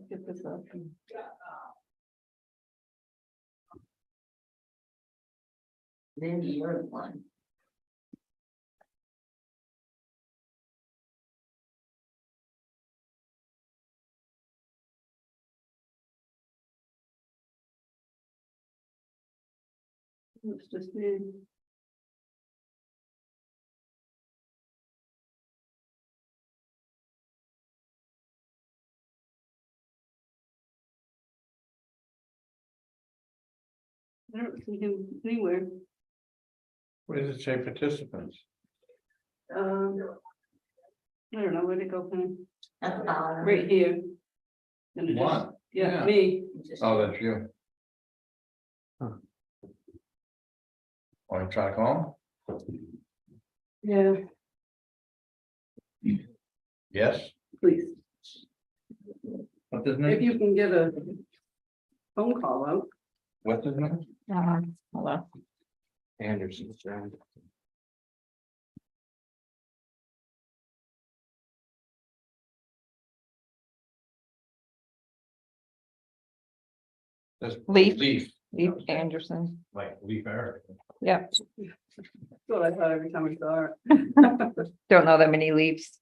Get this up. Then you're the one. It's just me. I don't see him anywhere. Where does it say participants? I don't know where to go from. At the bottom. Right here. And it just- One. Yeah, Yeah. me. Just- Oh, that's you. Want to try to call Yeah, him? Yes. please. What's his If name? you can get a phone call out. What's his name? Hello. Anderson. That's Leaf. Leaf. Leaf Anderson. Like Leaf Eric. Yeah, That's what I thought every time I saw it. don't know that many leaves.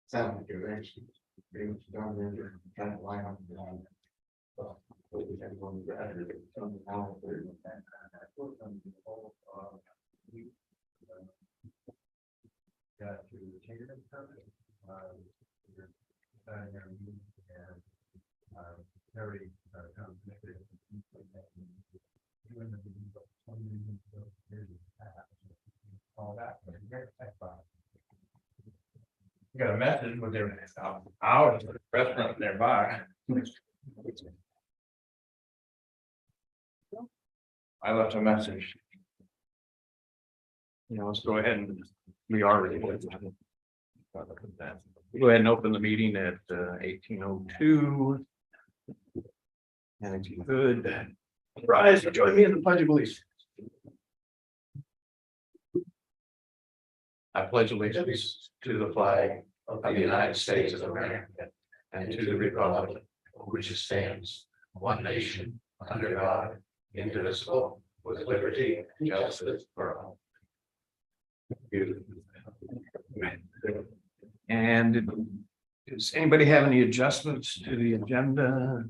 Sound like you're actually pretty much done there, trying to line up the line. Got a message with their hours at the restaurant nearby. I left a message. Let's go ahead and we already. Go ahead and open the meeting at 18:02. And if you could rise and join me in the pledge of allegiance. I pledge allegiance to the flag of the United States of America and to the republic which stands one nation under God, indivisible, with liberty and justice for all. And does anybody have any adjustments to the agenda?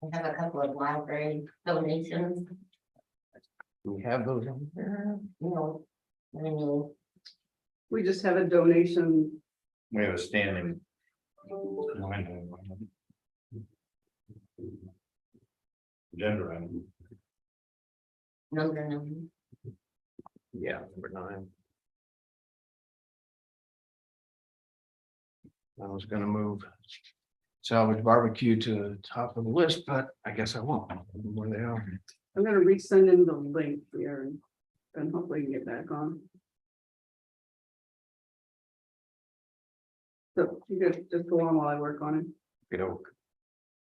I have a couple of library donations, Do we have those on there? I mean, We just have a donation. We have a standing. Agenda item. number 9. Yeah, number 9. I was gonna move salvage barbecue to the top of the list, but I guess I won't. Where they are. I'm gonna resend in the link here and then hopefully you can get back on. So you guys just go on while I work on it. You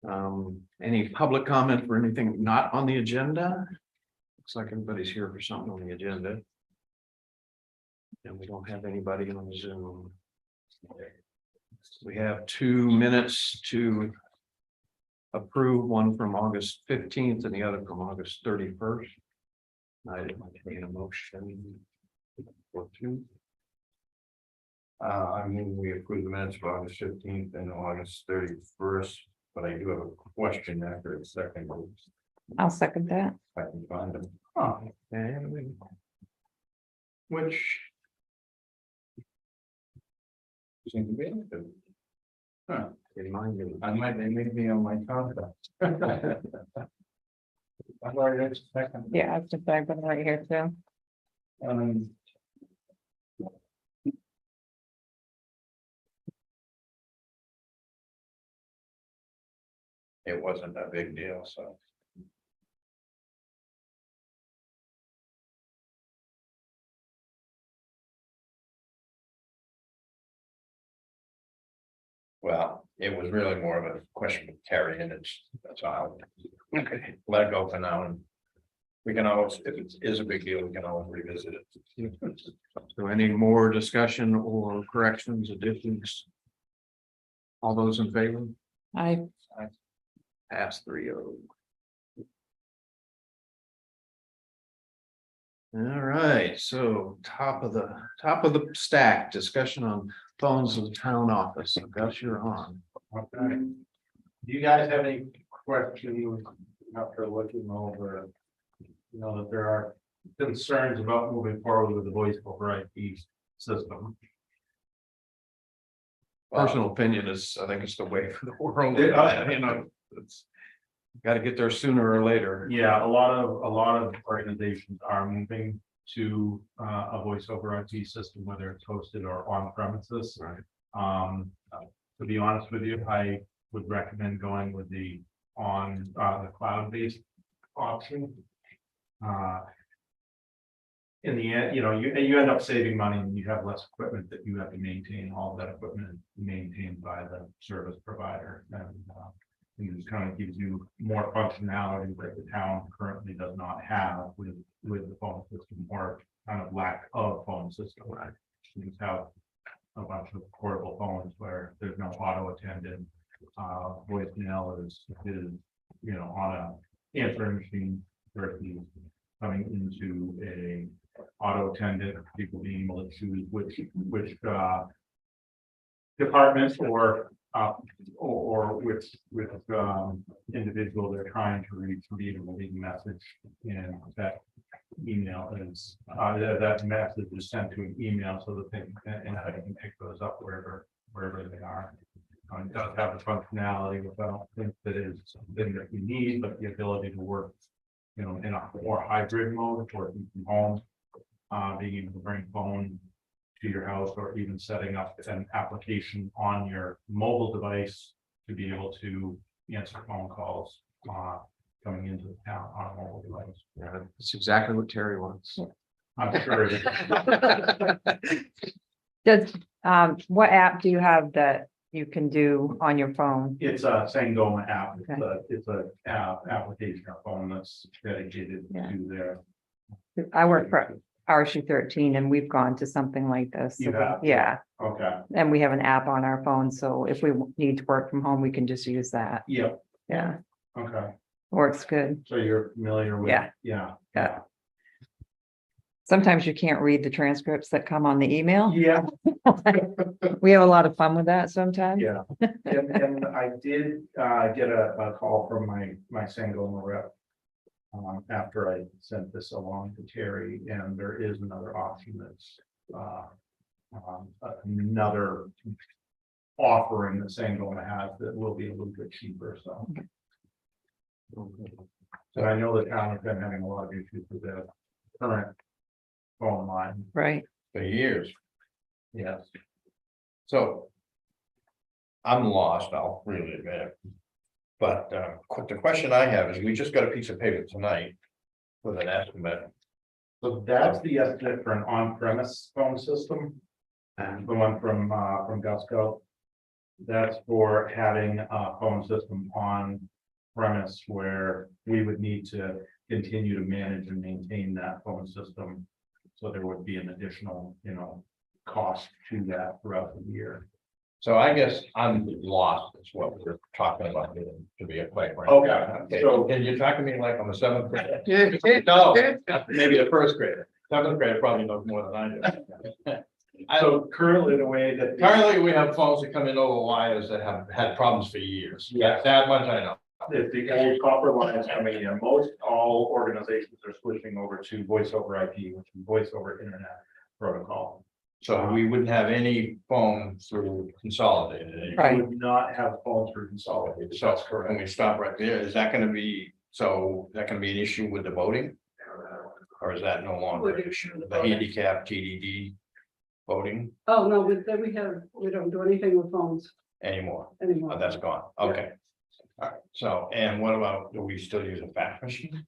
know. Any public comment for anything not on the agenda? Looks like everybody's here for something on the agenda. And we don't have anybody on Zoom. We have 2 minutes to approve, one from August 15th and the other from August 31st. I need a motion for two. I mean, we approved the minutes for August 15th and August 31st, but I do have a question after the second. I'll second that. If I can find them. And Which. Seem to be. Huh, remind me. they may be on my contact. I've already had a second. Yeah, I've just, I've been right here too. Um, It wasn't a big deal, so. Well, it was really more of a question of Terry, and that's all. Okay, let it go for now, and we can always, if it is a big deal, we can always revisit it. So any more discussion or corrections, additions? All those in favor? I, Pass 3-0. All right, so top of the stack, discussion on phones of the town office. Gus, you're on. Okay. Do you guys have any questions after looking over? You know, that there are concerns about moving forward with the voice over IP system. Personal opinion is, I think it's the way for the world. Yeah. You know, it's got to get there sooner or later. Yeah, a lot of organizations are moving to a voice over IP system, whether it's hosted or on premises. Right. To be honest with you, I would recommend going with the cloud-based option. In the end, you know, you end up saving money and you have less equipment that you have to maintain. All of that equipment is maintained by the service provider, and it kind of gives you more functionality that the town currently does not have with the phone system, or kind of lack of phone system. Right. You just have a bunch of portable phones where there's no auto attendant. Voicemail is you know, on a answering machine versus coming into a auto attendant, people being able to choose which departments or with individual they're trying to reach, to be able to leave a message, and that email is that message is sent to an email, so that they and I can pick those up wherever they are. It does have the functionality, which I don't think that is something that we need, but the ability to work, you know, in a more hybrid mode, working from home, being able to bring phone to your house, or even setting up an application on your mobile device to be able to answer phone calls coming into the town on a mobile device. Yeah, that's exactly what Terry wants. I'm sure it is. does, what app do you have that you can do on your phone? It's a Sangoma app. Okay. It's a application or phone that's dedicated Yeah. to their. I work for RSU 13 and we've gone to something like this. You have? Yeah, Okay. and we have an app on our phone, so if we need to work from home, we can just use that. Yep. Yeah, Okay. works good. So you're familiar with? Yeah. Yeah. Yeah. Sometimes you can't read the transcripts that come on the email. Yeah. We have a lot of fun with that sometimes. Yeah. And I did get a call from my Sangoma rep. After I sent this along to Terry, and there is another option that's another offering that Sangoma has that will be a little bit cheaper, so. So I know the town has been having a lot of issues with the current phone line. Right. For years, Yes. so. I'm lost, I'll really admit it. But the question I have is, we just got a piece of paper tonight with an estimate. So that's the estimate for an on-premise phone system. And the one from Gusco. That's for having a phone system on premise where we would need to continue to manage and maintain that phone system. So there would be an additional, cost to that throughout the year. So I guess I'm lost, is what we're talking about, here, to be a quite frank. Okay, so- Can you talk to me like I'm a seventh grader? No, maybe a first grader. Seventh grader probably knows more than I do. So currently the way that. Currently, we have phones that come in over wires that have had problems for years. Yeah. That much I know. If the old copper lines coming in, most all organizations are switching over to voice over IP, which is voice over internet protocol. So we wouldn't have any phone through consolidated. anymore. Right. You would not have phones through consolidated. So That's when correct. we stop right there, is that gonna be, so that can be an issue with the voting? Or is that no longer What an issue issue? with the The voting? handicap TDD voting Oh, no, we don't do anything with phones anymore? anymore. Oh, that's gone. Okay. All right. So, and what about, do we still use a fax machine?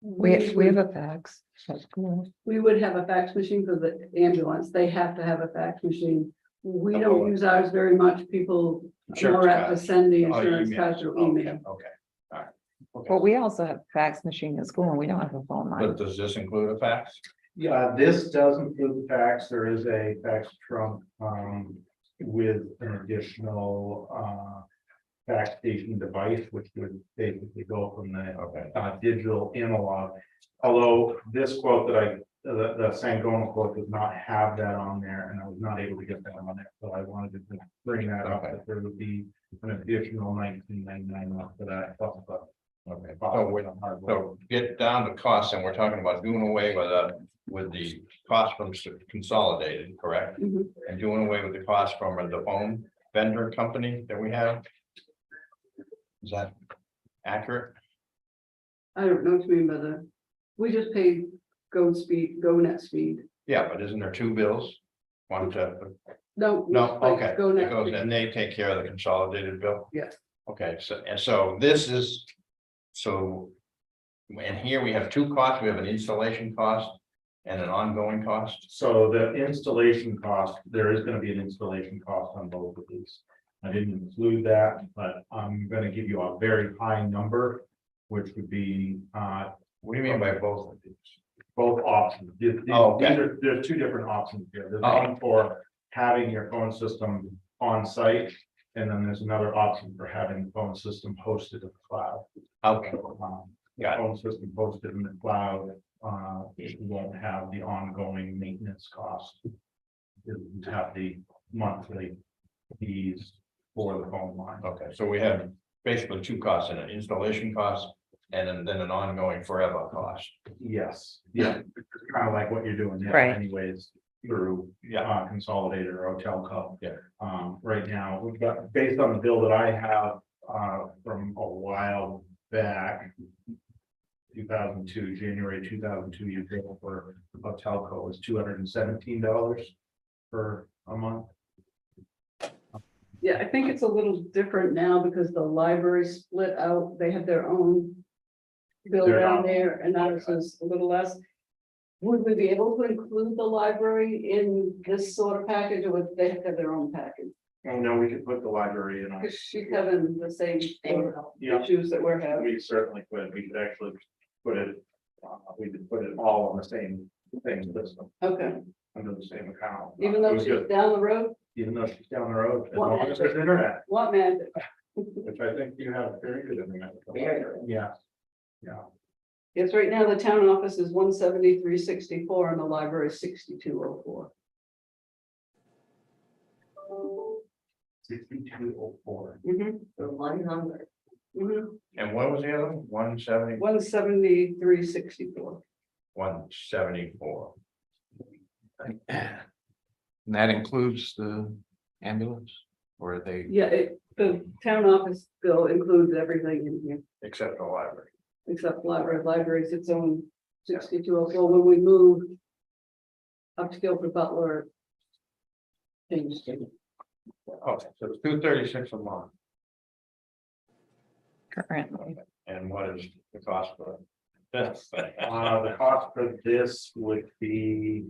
We have a fax. That's cool. We would have a fax machine for the ambulance. They have to have a fax machine. We Oh. don't use ours very much. People are Insurance more apt to cards. send the Oh, insurance email. cards or Okay, email. Okay. All right. Okay. But we also have a fax machine at school and we don't have a phone But line. does this include a fax? Yeah, this does include the fax. There is a fax trunk with an additional fax station device, which would basically go from the Okay. digital analog. Although this quote that the Sangoma quote does not have that on there, and I was not able to get that on there, so I wanted to bring that up, Okay. that there would be an additional 19.99 for that. Plus the Okay. bottom with the hardware. So get down to costs, and we're talking about doing away with the cost from consolidated, correct? Mhm. And doing away with the cost from the phone vendor company that we have. Is that accurate? I don't know what you mean by the, we just pay go net speed. Yeah, but isn't there two bills? One to, No. no, like okay, Go it net. goes, and they take care of the consolidated bill? Yes. Okay, so this is, so. And here we have two costs, we have an installation cost and an ongoing cost. So the installation cost, there is gonna be an installation cost on both of these. I didn't include that, but I'm gonna give you a very high number, which would be What do you mean by both of these? both options. Oh, okay. There's two different options here. There's Oh. one for having your phone system on site, and then there's another option for having the phone system hosted in the cloud. Okay, The phone system hosted in the cloud, it won't have the ongoing maintenance cost. It will have the monthly fees for the phone line. okay, so we have basically two costs, an installation cost and then an ongoing forever cost. Yes, yeah, it's kind of like what you're doing now Right. anyways, through Yeah, consolidated or Telco. Yeah. Right now, we've got, based on the bill that I have, from a while back. 2002, January 2002, your bill for a telco was $217 per a month. Yeah, I think it's a little different now because the library split out. They have their own bill Their down own. there and ours is a little less. Would we be able to include the library in this sort of package or would they have to have their own package? Oh, no, we could put the library in. Because she's having the same sort of Yeah. issues that we're having. We certainly could, we could actually put it, we could put it all on the same system, Okay, under the same account. even It though was she's good, down the road, even though she's down the road, as What long as there's internet, what magic? which I think you have very good internet. Very good. Yeah. Yeah, Yes, right now the town office is 173.64 and the library is 62.04. 6204. For one number. and what was the other one? 170, 173.64. 174. And that includes the ambulance, or are they? Yeah, the town office bill includes everything in here, Except the library. except library. Library is its own 62.04. When we move up to Guilford Butler. Changed it. Oh, so it's 236 a month. Currently. And what is the cost for it? The cost for this would be.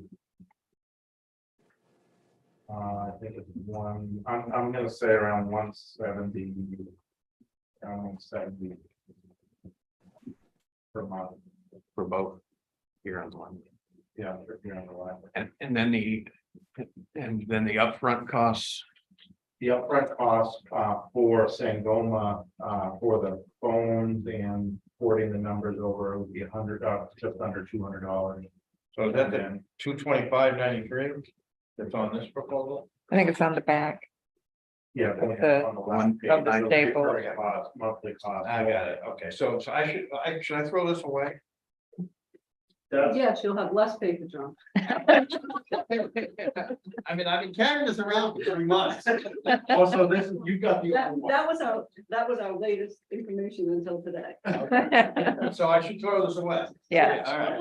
I think it's I'm gonna say around 170. Around 170. Per month, For both here on the one. yeah, for here on the line. And then the upfront costs, The upfront cost for Sangoma for the phones and porting the numbers over would be just under $200. So that's the 225.93 that's on this proposal? I think it's on the back. Yeah. The- on the one last page, of the it'll be staple. per cost, monthly cost. I got it, okay, so should I throw this away? That's- Yes, you'll have less paper, John. I mean, I've been carrying this around for 3 months. Also, this is, you've got the. That was our latest information until today. So I should throw this away. Yeah. All right,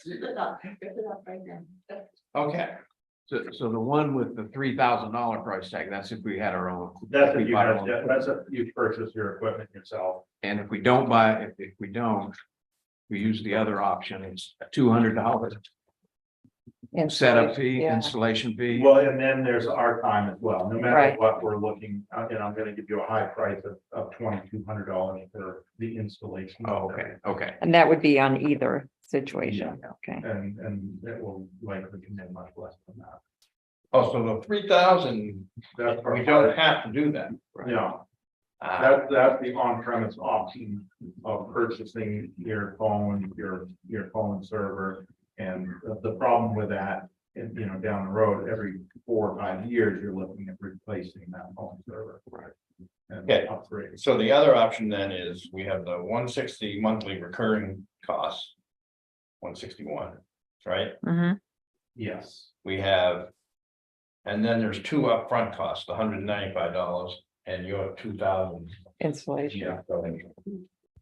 Good enough right now. okay, so the one with the $3,000 price tag, that's if we had our own. That's if if we you bought our have, own. that's if you purchase your equipment yourself. And if we don't buy, if we don't, we use the other option, it's $200 setup fee, Yeah. installation fee. Well, and then there's our time as well, no matter Right. what we're looking, and I'm gonna give you a high price of $2,200 for the installation. Oh, okay. And that would be on either situation, okay. And it will likely come in much less than that. oh, so the 3,000, That's for we don't have to do that. Yeah, Uh, that's the on-premise option of purchasing your phone, your phone server. And the problem with that, and down the road, every 4 or 5 years, you're looking at replacing that phone server. Right. And Okay. upgrade. So the other option then is we have the 160 monthly recurring costs. 161, right? Mhm. Yes, We have. And then there's 2 upfront costs, the $195 and your 2,000. Installation. yeah.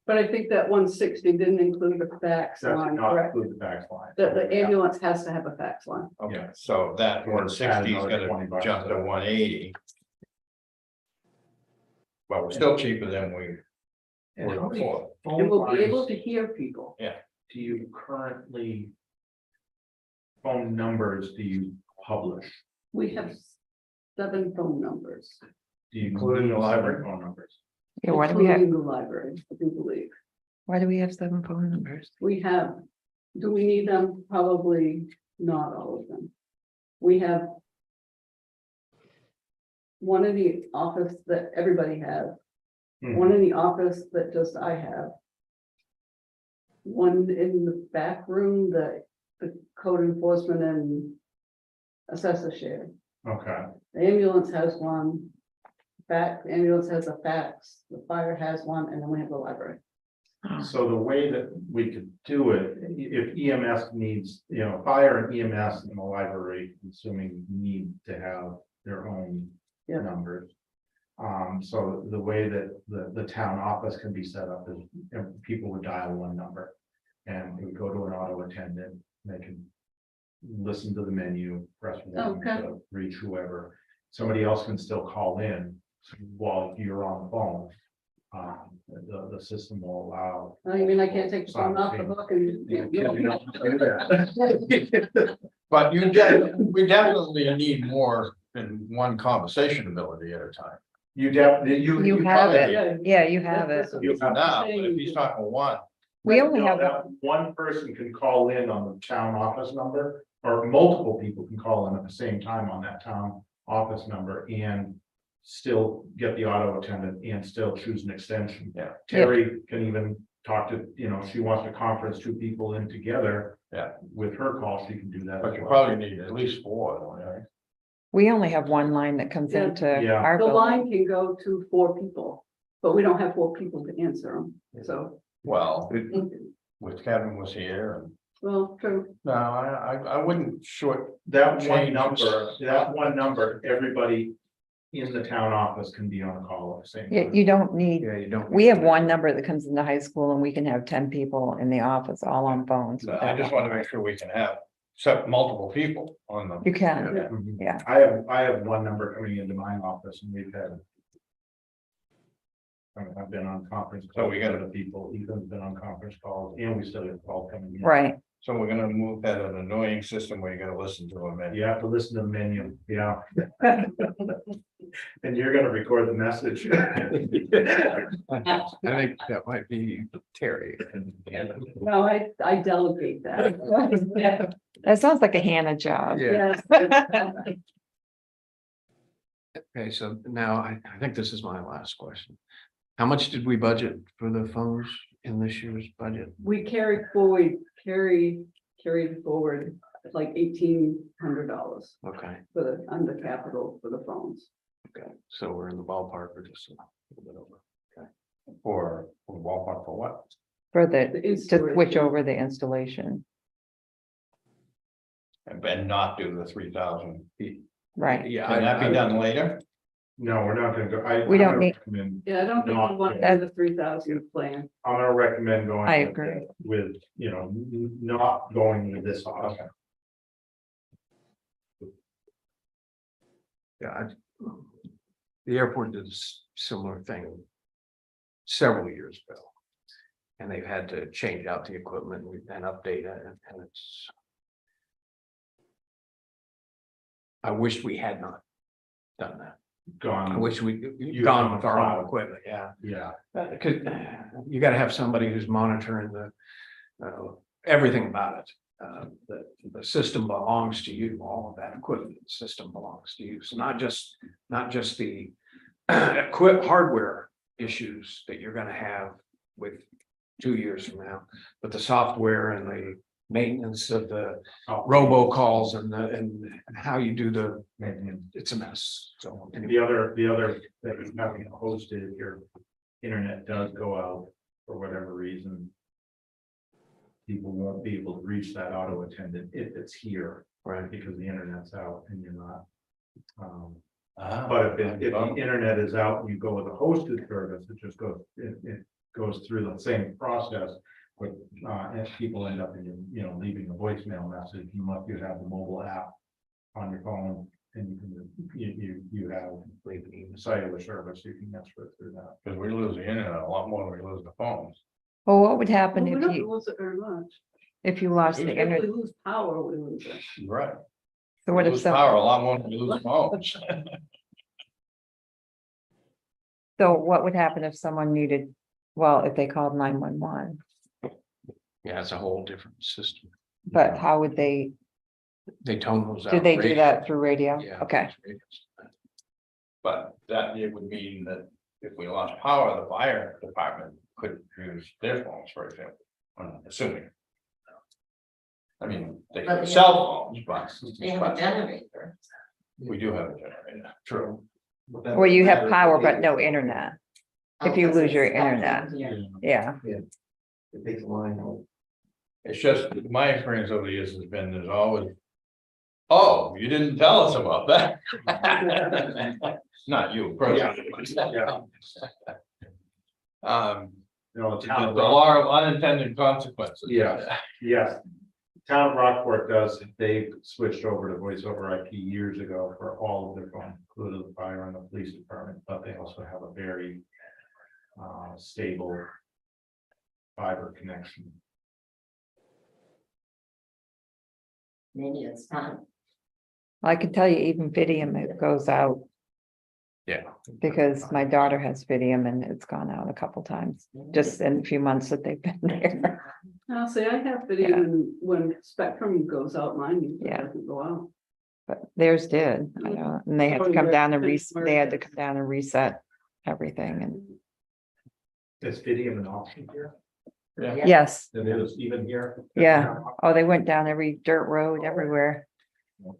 But I think that 160 didn't include the fax That line, did not correct? include the fax line. The ambulance has to have a fax line. Okay, Yeah. so that Or 160 is add another gonna $20 jump to 180. But we're still cheaper than we And were how many before. phone And we'll be able lines to hear people. do you currently? Phone numbers do you publish? We have 7 phone numbers. Do you Including the need library? 7 phone numbers? Yeah, why do we have, Including the library, I do believe. why do we have 7 phone numbers? We have, do we need them? Probably not all of them. We have one in the office that everybody has, one in the office that just I have. One in the back room that the code enforcement and assessor share. Okay, The ambulance has one. The ambulance has a fax, the fire has one, and then we have the library. so the way that we could do it, if EMS needs, fire and EMS in the library, assuming need to have their own Yeah. numbers. So the way that the town office can be set up is, people would dial one number. And it would go to an auto attendant, they can listen to the menu, press one Okay. to reach whoever. Somebody else can still call in while you're on the phone. The system will allow. Oh, you mean I can't take the phone off the hook and? But we definitely need more than one conversation ability at a time. You definitely, You have probably it, yeah, you have it. You have Now, but if he's talking one, We only have, that one person can call in on the town office number, or multiple people can call in at the same time on that town office number and still get the auto attendant and still choose an extension. Yeah. Terry can even talk to, if she wants to conference 2 people in together. Yeah. With her call, she can do that. but as you well. probably need at least 4, right? we only have one line that comes Yeah. into Yeah. our The building. line can go to 4 people, but we don't have 4 people to answer them, so. Well, with Kevin was here and, Well, true. no, I wouldn't short, That one Change. number, everybody in the town office can be on a call at the same Yeah, time. you don't need, Yeah, you don't. we have one number that comes into high school and we can have 10 people in the office, all on phones. with I that just one. want to make sure we can have multiple people on them. You can, Yeah. Mhm. Yeah. I have one number coming into my office and we've had I've been on conference. So we calls gotta- with other people, Ethan's been on conference calls, and we still get calls coming in. right. So we're gonna move that an annoying system where you gotta listen to them and. You have to listen to the menu, yeah. And you're gonna record the message. I think that might be Terry. No, I delegate that. That sounds like a Hannah job. Yeah. Yes. Okay, so now I think this is my last question. How much did we budget for the phones in this year's budget? We carried forward like $1,800 Okay, for the, under capital for the phones. okay, so we're in the ballpark or just a little bit over. For ballpark for what? For The the, to installation. switch over the installation, And not do the 3,000 feet. right? Yeah. Can that be done later? No, we're not gonna go. We don't need- Yeah, I don't think we want to do the 3,000 plan. I'm gonna recommend going. I with- agree. With, you know, not going with this option. Yeah. The airport did a similar thing several years ago. And they've had to change out the equipment and update it, and it's. I wish we had not done that. I Gone, wish we'd You gone have with our own cloud. equipment, yeah. yeah, Cause you gotta have somebody who's monitoring everything about it. The system belongs to you, all of that equipment system belongs to you, so not just the hardware issues that you're gonna have with 2 years from now, but the software and the maintenance of the robocalls and how you do it's a mess, so. anyway. the other that is having it hosted, if your internet does go out for whatever reason. People won't be able to reach that auto attendant if it's here, Right, because the internet's out and you're not. Ah, But if the internet is out and you go with a hosted service, it just goes, it goes through the same process. But and people end up in, you know, leaving a voicemail message, unless you have the mobile app on your phone and you have cellular service, you can answer it through that. Because we lose the internet a lot more than we lose the phones. Well, what would Well, happen we if don't you, lose it very much. if you lost the If we internet? lose power, we lose it. Right. So what We if lose some, power a lot more than we lose the phones. so what would happen if someone needed, well, if they called 911? yeah, it's a whole different system. But how would they, They tone those out. do they do radio. that through radio? Yeah. Okay, But that it would mean that if we lost power, the fire department could use their phones, for example, I'm assuming. I mean, they But have we cell phones, but. They have a generator. We do have a generator, true. or you have power but no internet, If you Oh, lose your it's stuck in internet. here. yeah. It takes a line. It's just, my experience over the years has been, there's always. Oh, you didn't tell us about that. Not you, personally. Yeah. You know, the There's town a of lot of unintended consequences. Yeah. Yes. Town of Rockport does, they switched over to voice over IP years ago for all of their phones, including the fire and the police department, but they also have a very stable fiber connection. Maybe it's time. I can tell you even Fidium, it goes out Yeah. because my daughter has Fidium and it's gone out a couple times, just in a few months that they've been there. Now, see, I have video Yeah. when Spectrum goes out, mine usually Yeah. doesn't go out. But theirs did, I know, and they had to Oh, come yeah, down and it's they had to marked. come down and reset everything and, Is Fidium an option here? Yeah. yes, It is even here? Yeah. Oh, they went down every dirt road everywhere. On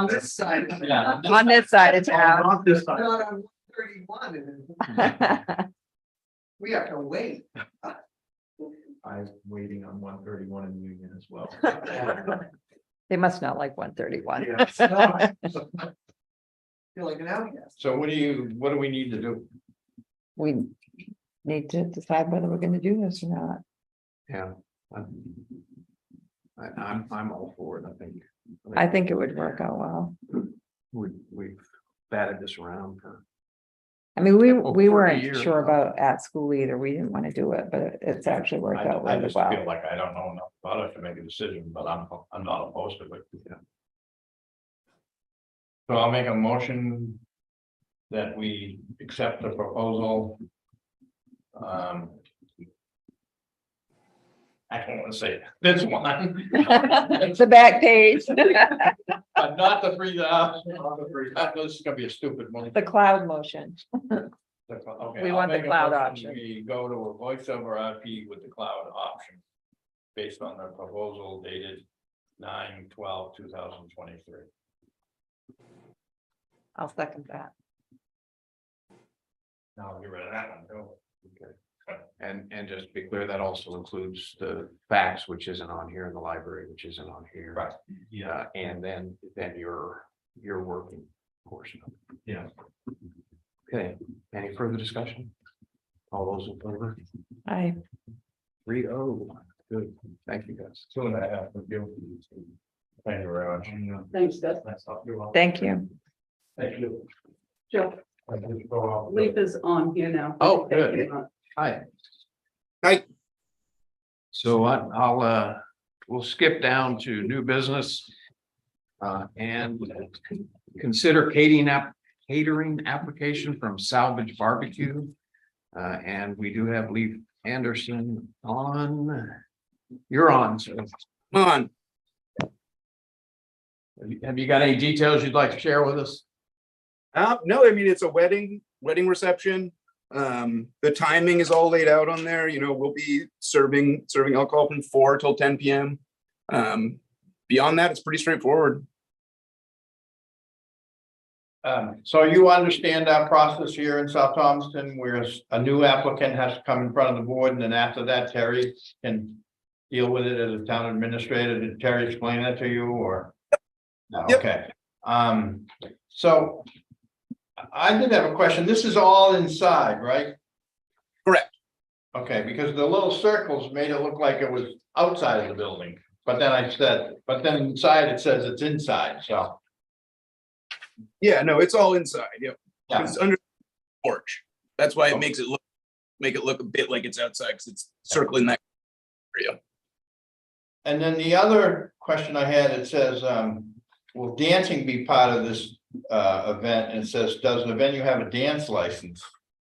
this side. Yeah. On this side of town. Not this time. Not on 131, we have to wait. I'm waiting on 131 in Union as well. They must not like 131. Yes. Feel like an outcast. So what do we need to do? We need to decide whether we're gonna do this or not. Yeah. I'm all for it, I think. I think it would work out well. We've batted this around for I mean, we for a weren't year. sure about at school either. We didn't want to do it, but it's actually worked out I really just feel well. like I don't know enough about it to make a decision, but I'm not opposed to it. So I'll make a motion that we accept the proposal. I don't want to say this one, The back page, but not the 3,000. This is gonna be a stupid one. the cloud motion. Okay, We I'll want the make a cloud motion. option. We go to a voice over IP with the cloud option. Based on the proposal dated 9/12/2023. I'll second that. Now I'll get rid of that one too. Okay. And just to be clear, that also includes the fax, which isn't on here, in the library, which isn't on here. Right, yeah, And then your working portion of it. yeah. Okay, any further discussion? All those in favor? 3-0. Good, thank you guys. 2.5 of you. Thank you very much. Thanks, Gus. Thank you. Thank you. Joe, Leaf is on here now. Oh, good. Hi. Hi. So I'll we'll skip down to new business. And consider catering application from Salvage Barbecue. And we do have Leaf Anderson on. You're on, so Come on. have you got any details you'd like to share with us? No, I mean, it's a wedding reception. The timing is all laid out on there. You know, we'll be serving alcohol from 4 till 10 p.m. Beyond that, it's pretty straightforward. So you understand our process here in South Thompson, where a new applicant has to come in front of the board, and then after that, Terry can deal with it as a town administrator. Did Terry explain that to you, or? No, Yep. okay. So I did have a question. This is all inside, right? Correct. Okay, because the little circles made it look like it was outside of the building, but then inside it says it's inside, so. Yeah, no, it's all inside. Yep. Yeah. It's under the porch. That's why it makes it look a bit like it's outside, because it's circling that area. And then the other question I had, it says, will dancing be part of this event? And it says, does the venue have a dance license?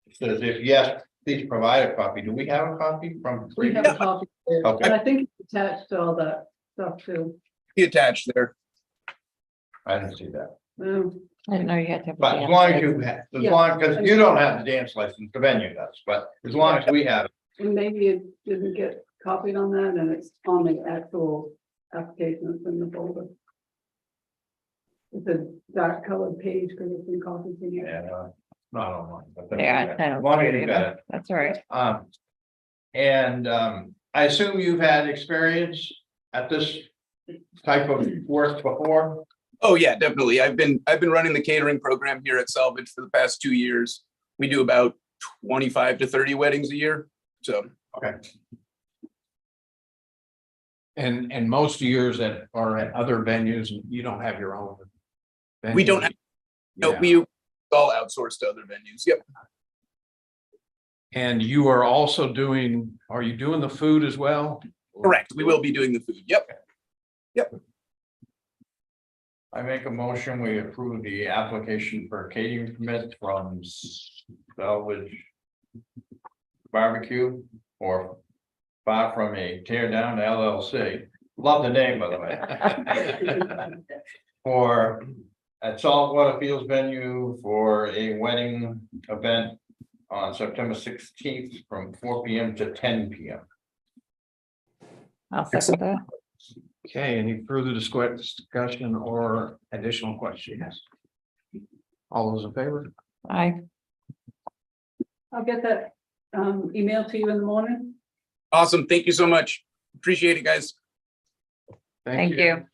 It says, if yes, please provide a copy. Do we have a copy from? We have a copy, there, Okay. and I think it's attached to all that stuff too. Be attached there. I didn't see that. I didn't know you had to have. a But as dance long as license. you have, Yeah. because you don't have the dance license, the venue does, but as long as we have it. And maybe it didn't get copied on that, and it's on the actual application that's in the folder. It's a dark colored page because it's been copied from here. Yeah, not online. But that's Yeah, okay. I As don't. long see as it you got either. it. That's all right. And I assume you've had experience at this type of work before? Oh yeah, definitely. I've been running the catering program here at Salvage for the past 2 years. We do about 25 to 30 weddings a year. So Okay. And most years that are at other venues, you don't have your own. we don't have, no, Yeah. we all outsource to other venues. Yep. And you are also are you doing the food as well? Correct. We will be doing the food. Yep. I make a motion, we approve the application for catering permit from Salvage Barbecue, or far from a tear down LLC. Love the name, by the way. For at Saltwater Fields venue for a wedding event on September 16th from 4 p.m. to 10 p.m. I'll second that. Okay, any further discussion or additional questions? All those in favor? I'll get that email to you in the morning. Awesome. Thank you so much. Appreciate it, guys. Thank you.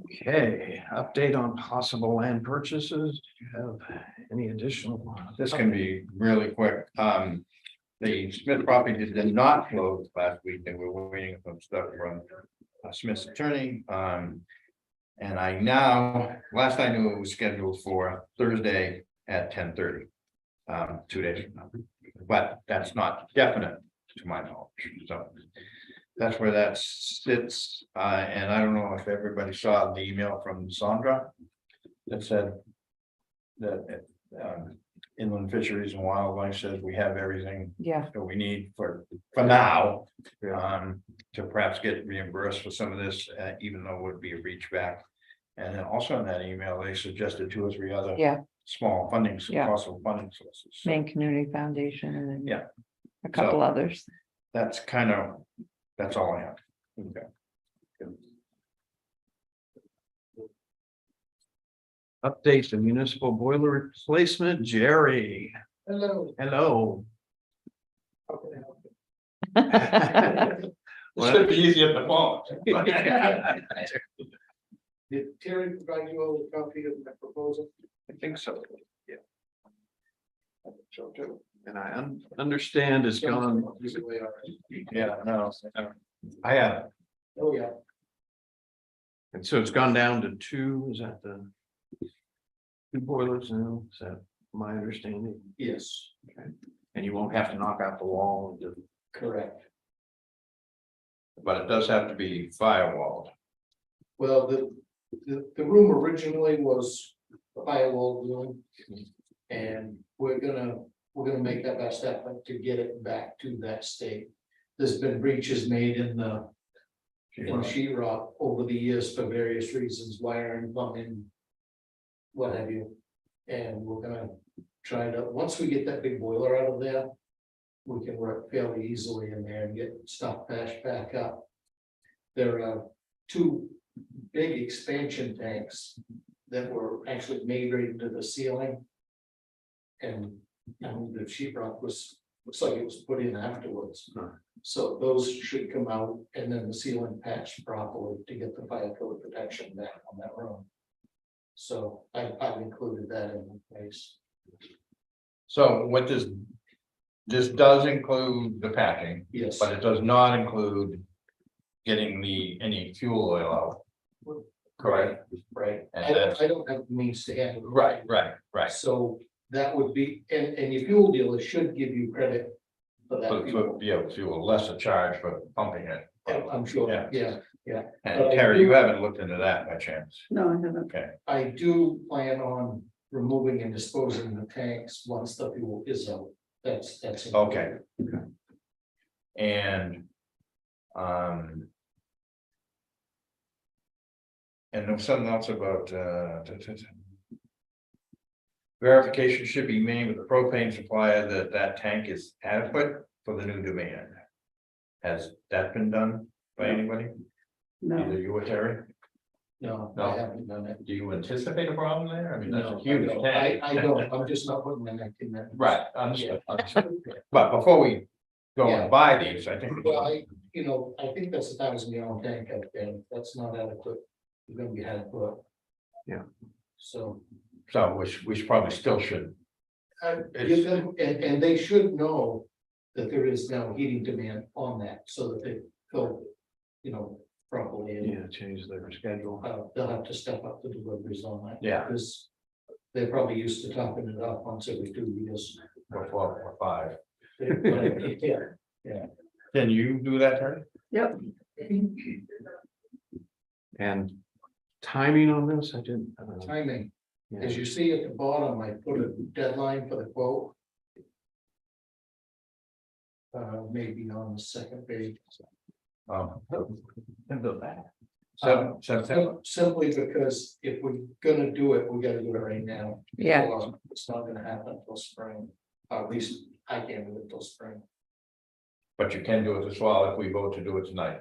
Okay, update on possible land purchases. Do you have any additional? This can be really quick. The Smith property did not close last week, and we were waiting for some stuff from Smith's attorney. And I now, last I knew it was scheduled for Thursday at 10:30. 2 days from now, but that's not definite to my knowledge, so. That's where that sits, and I don't know if everybody saw the email from Sandra. That said. That inland fisheries and wildlife says we have everything Yeah, that we need for now. Yeah. To perhaps get reimbursed for some of this, even though it would be a reach back. And then also in that email, they suggested 2 or 3 other. yeah, Small funding, Yeah. possible funding sources. So Maine Community Foundation and then. Yeah. A couple So- others. that's kind of, that's all I have. Okay. Update the municipal boiler replacement, Jerry. Hello. Hello. This should be easy at the phone. Did Terry provide you all a copy of my proposal? I think so, yeah. I think so too. And I understand it's gone, yeah, no, I have, Oh, yeah. and so it's gone down to 2, is that the? 2 boilers now, is that my understanding? Yes, And you won't have to knock out the wall, and do- correct. but it does have to be firewalled. Well, the room originally was a firewall room. And we're gonna make our best effort to get it back to that state. There's been breaches made in the sheetrock over the years for various reasons, wiring, plumbing. What have you, and we're gonna try to, once we get that big boiler out of there. We can work fairly easily in there and get stuff patched back up. There are 2 big expansion tanks that were actually made right into the ceiling. And the sheetrock looks like it was put in afterwards. So those should come out and then the ceiling patched properly to get the fire code protection back on that room. So I've included that in the place. So what this does include the packing, Yes, but it does not include getting any fuel oil out. Correct. right. And I that's- don't have the means to handle. it. Right. So that would be, and your fuel dealer should give you credit for that. fuel. Fuel, less a charge for pumping it. I'm sure, Yeah. yeah. And But I Terry, do- you haven't looked into that by chance? No, I haven't. Okay, I do plan on removing and disposing the tanks once the fuel is out. That's. okay. And. And there was something else about, verification should be made with the propane supplier that tank is adequate for the new demand. Has that been done by anybody? No, Either you or Terry? No, No. I haven't done it. Do you anticipate a problem there? I mean, that's No, a huge tank. I don't, I'm just not putting my neck in that. Right, Yeah. understood. But before we go Yeah. and buy these, I think. Well, I think that's a 1,000-gallon tank out there. That's not adequate. It's gonna be adequate. Yeah. So. So we should probably still should. I give them, and they should know that there is now heating demand on that, so that they go, properly. And change their schedule. they'll have to step up the deliveries on that. Yeah. Because they're probably used to topping it up once every 2 years. Or 4 or 5. Yeah. Can you do that, Terry? yep, And timing on this, I didn't. Timing, as you see at the bottom, I put a deadline for the quote. Maybe on the second page. September. Simply because if we're gonna do it, we gotta do it right now. Yeah. Or it's not gonna happen until spring, or at least I can't do it until spring. But you can do it this fall if we vote to do it tonight.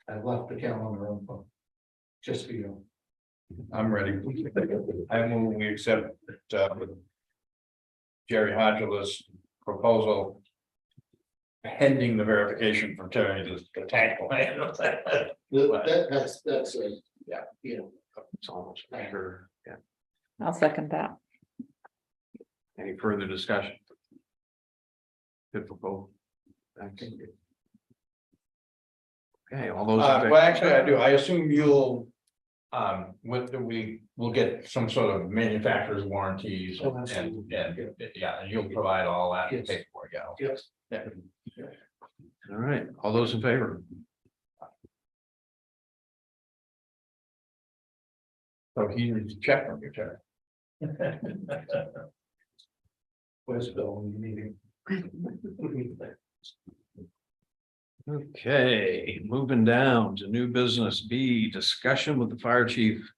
I've left the calendar open. Just for you. I'm ready. I move we accept Jerry Hodula's proposal. Pending the verification from Terry, the tank plan. That's a. Yeah. It's almost Sure. Yeah. I'll second that. Any further discussion? Good proposal. Thank you. Okay, all those. Well, actually, I do. I assume you'll we'll get some sort of manufacturer's warranties Oh, and, absolutely. yeah, and you'll provide all that Yes. paperwork, yeah. Yes. Yeah. All right, all those in favor? So he needs to check on your check. Where's Bill in the meeting? Okay, moving down to new business B, discussion with the fire chief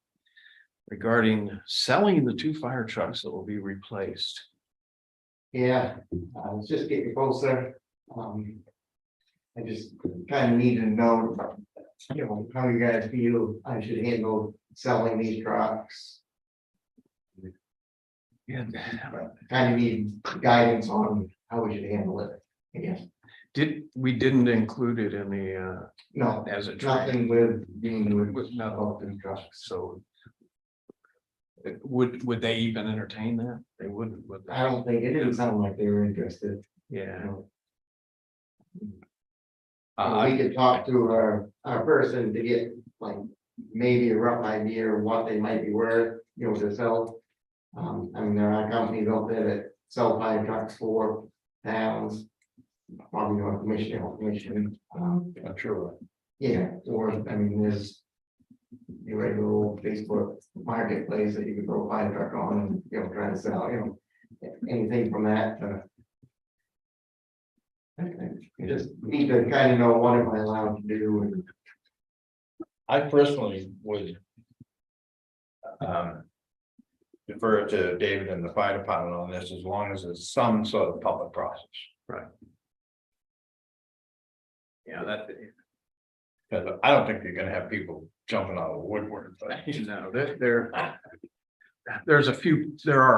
regarding selling the 2 fire trucks that will be replaced. Yeah, I was just getting closer. I just kind of need to know, you know, how you guys feel I should handle selling these trucks. Yeah. Kind of need guidance on how we should handle it, I guess. We didn't include it in the, No, as a truck. nothing with being with With not both the trucks. So. Would they even entertain that? They wouldn't, would they? I don't think, it didn't sound like they were interested. Yeah. We could talk to our person to get like maybe a rough idea of what they might be worth, you know, to sell. I mean, there are companies out there that sell fire trucks for towns. Probably no commission. I'm sure. Yeah, or I mean, there's your regular old Facebook marketplace that you can throw a fire truck on and, you know, try to sell, you know, anything from that. You just need to kind of know what am I allowed to do and I personally would. Defer to David and the fire department on this, as long as it's some sort of public process. Yeah, that, Because I don't think you're gonna have people jumping out of the woodwork, but. no, there are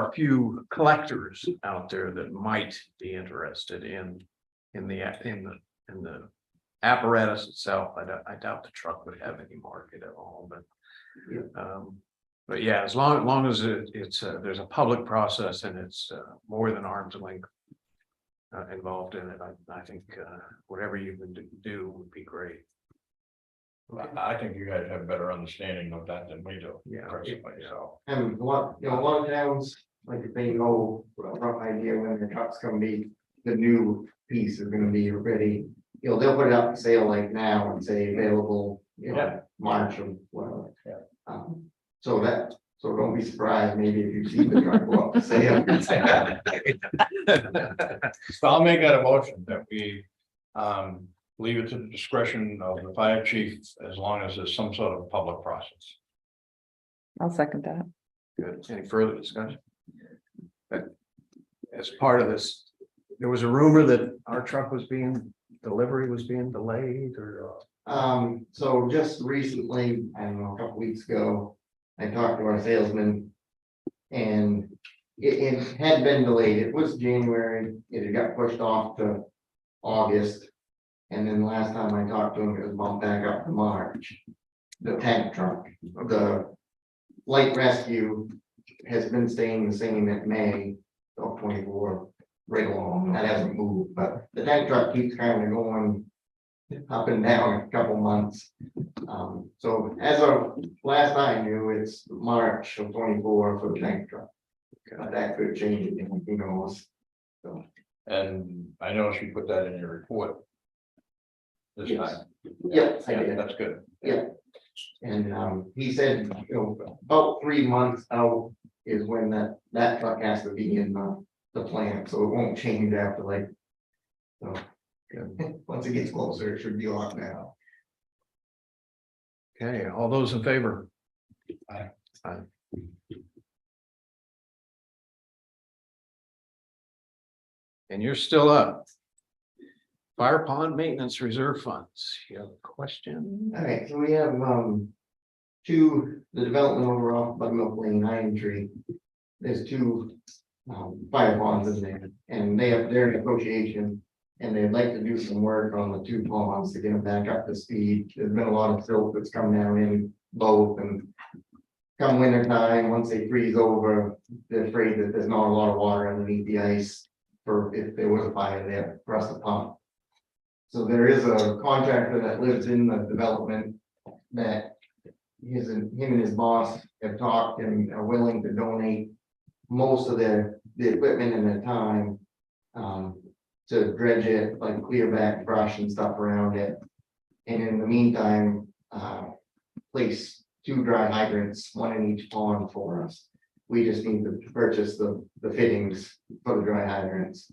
a few collectors out there that might be interested in the apparatus itself. I doubt the truck would have any market at all, but yeah, as long as it's there's a public process and it's more than arm's length involved in it, I think whatever you can do would be great. I think you guys have better understanding of that than we do. Yeah. Personally, so. and what, you know, a lot of towns, like if they know a rough idea when their truck's gonna be, the new piece is gonna be ready. You know, they'll put it up for sale like now and say available, you know, Yeah. March or whatever. Yeah. So don't be surprised, maybe if you see the truck go up for sale. So I'll make that a motion that we leave it to the discretion of the fire chief as long as there's some sort of public process. I'll second that. Good. Any further discussion? As part of this, there was a rumor that our truck delivery was being delayed or. So just recently, I don't know, a couple weeks ago, I talked to our salesman. And it had been delayed. It was January, it had got pushed off to August. And then last time I talked to him, it was bumped back up to March. The tank truck, the light rescue has been staying the same at May of 24 right along. That hasn't moved, but the tank truck keeps kind of going up and down a couple months. So as of last I knew, it's March of 24 for the tank truck. But that could change again, who knows? So, And I know she put that in your report. This Yes. time. yeah, I Yeah, did. that's good. Yeah. And he said, you know, about 3 months out is when that truck has to be in the plant, so it won't change after like. So, once it gets closer, it should be on now. Okay, all those in favor? Aye. Aye. And you're still up. Fire pond maintenance reserve funds. You have a question? All right, so we have the development over off Buttermilk Lane, Iron Tree. There's 2 fire ponds in there, and they have their negotiation. And they'd like to do some work on the 2 ponds to get them back up to speed. There's been a lot of silt that's come down in both, and come winter time, once they freeze over, they're afraid that there's not a lot of water underneath the ice for if there was a fire there for us to pump. So there is a contractor that lives in the development that him and his boss have talked and are willing to donate most of the equipment and their time. To dredge it, like clear back brush and stuff around it. And in the meantime, place 2 dry hydrants, 1 in each pond for us. We just need to purchase the fittings for the dry hydrants.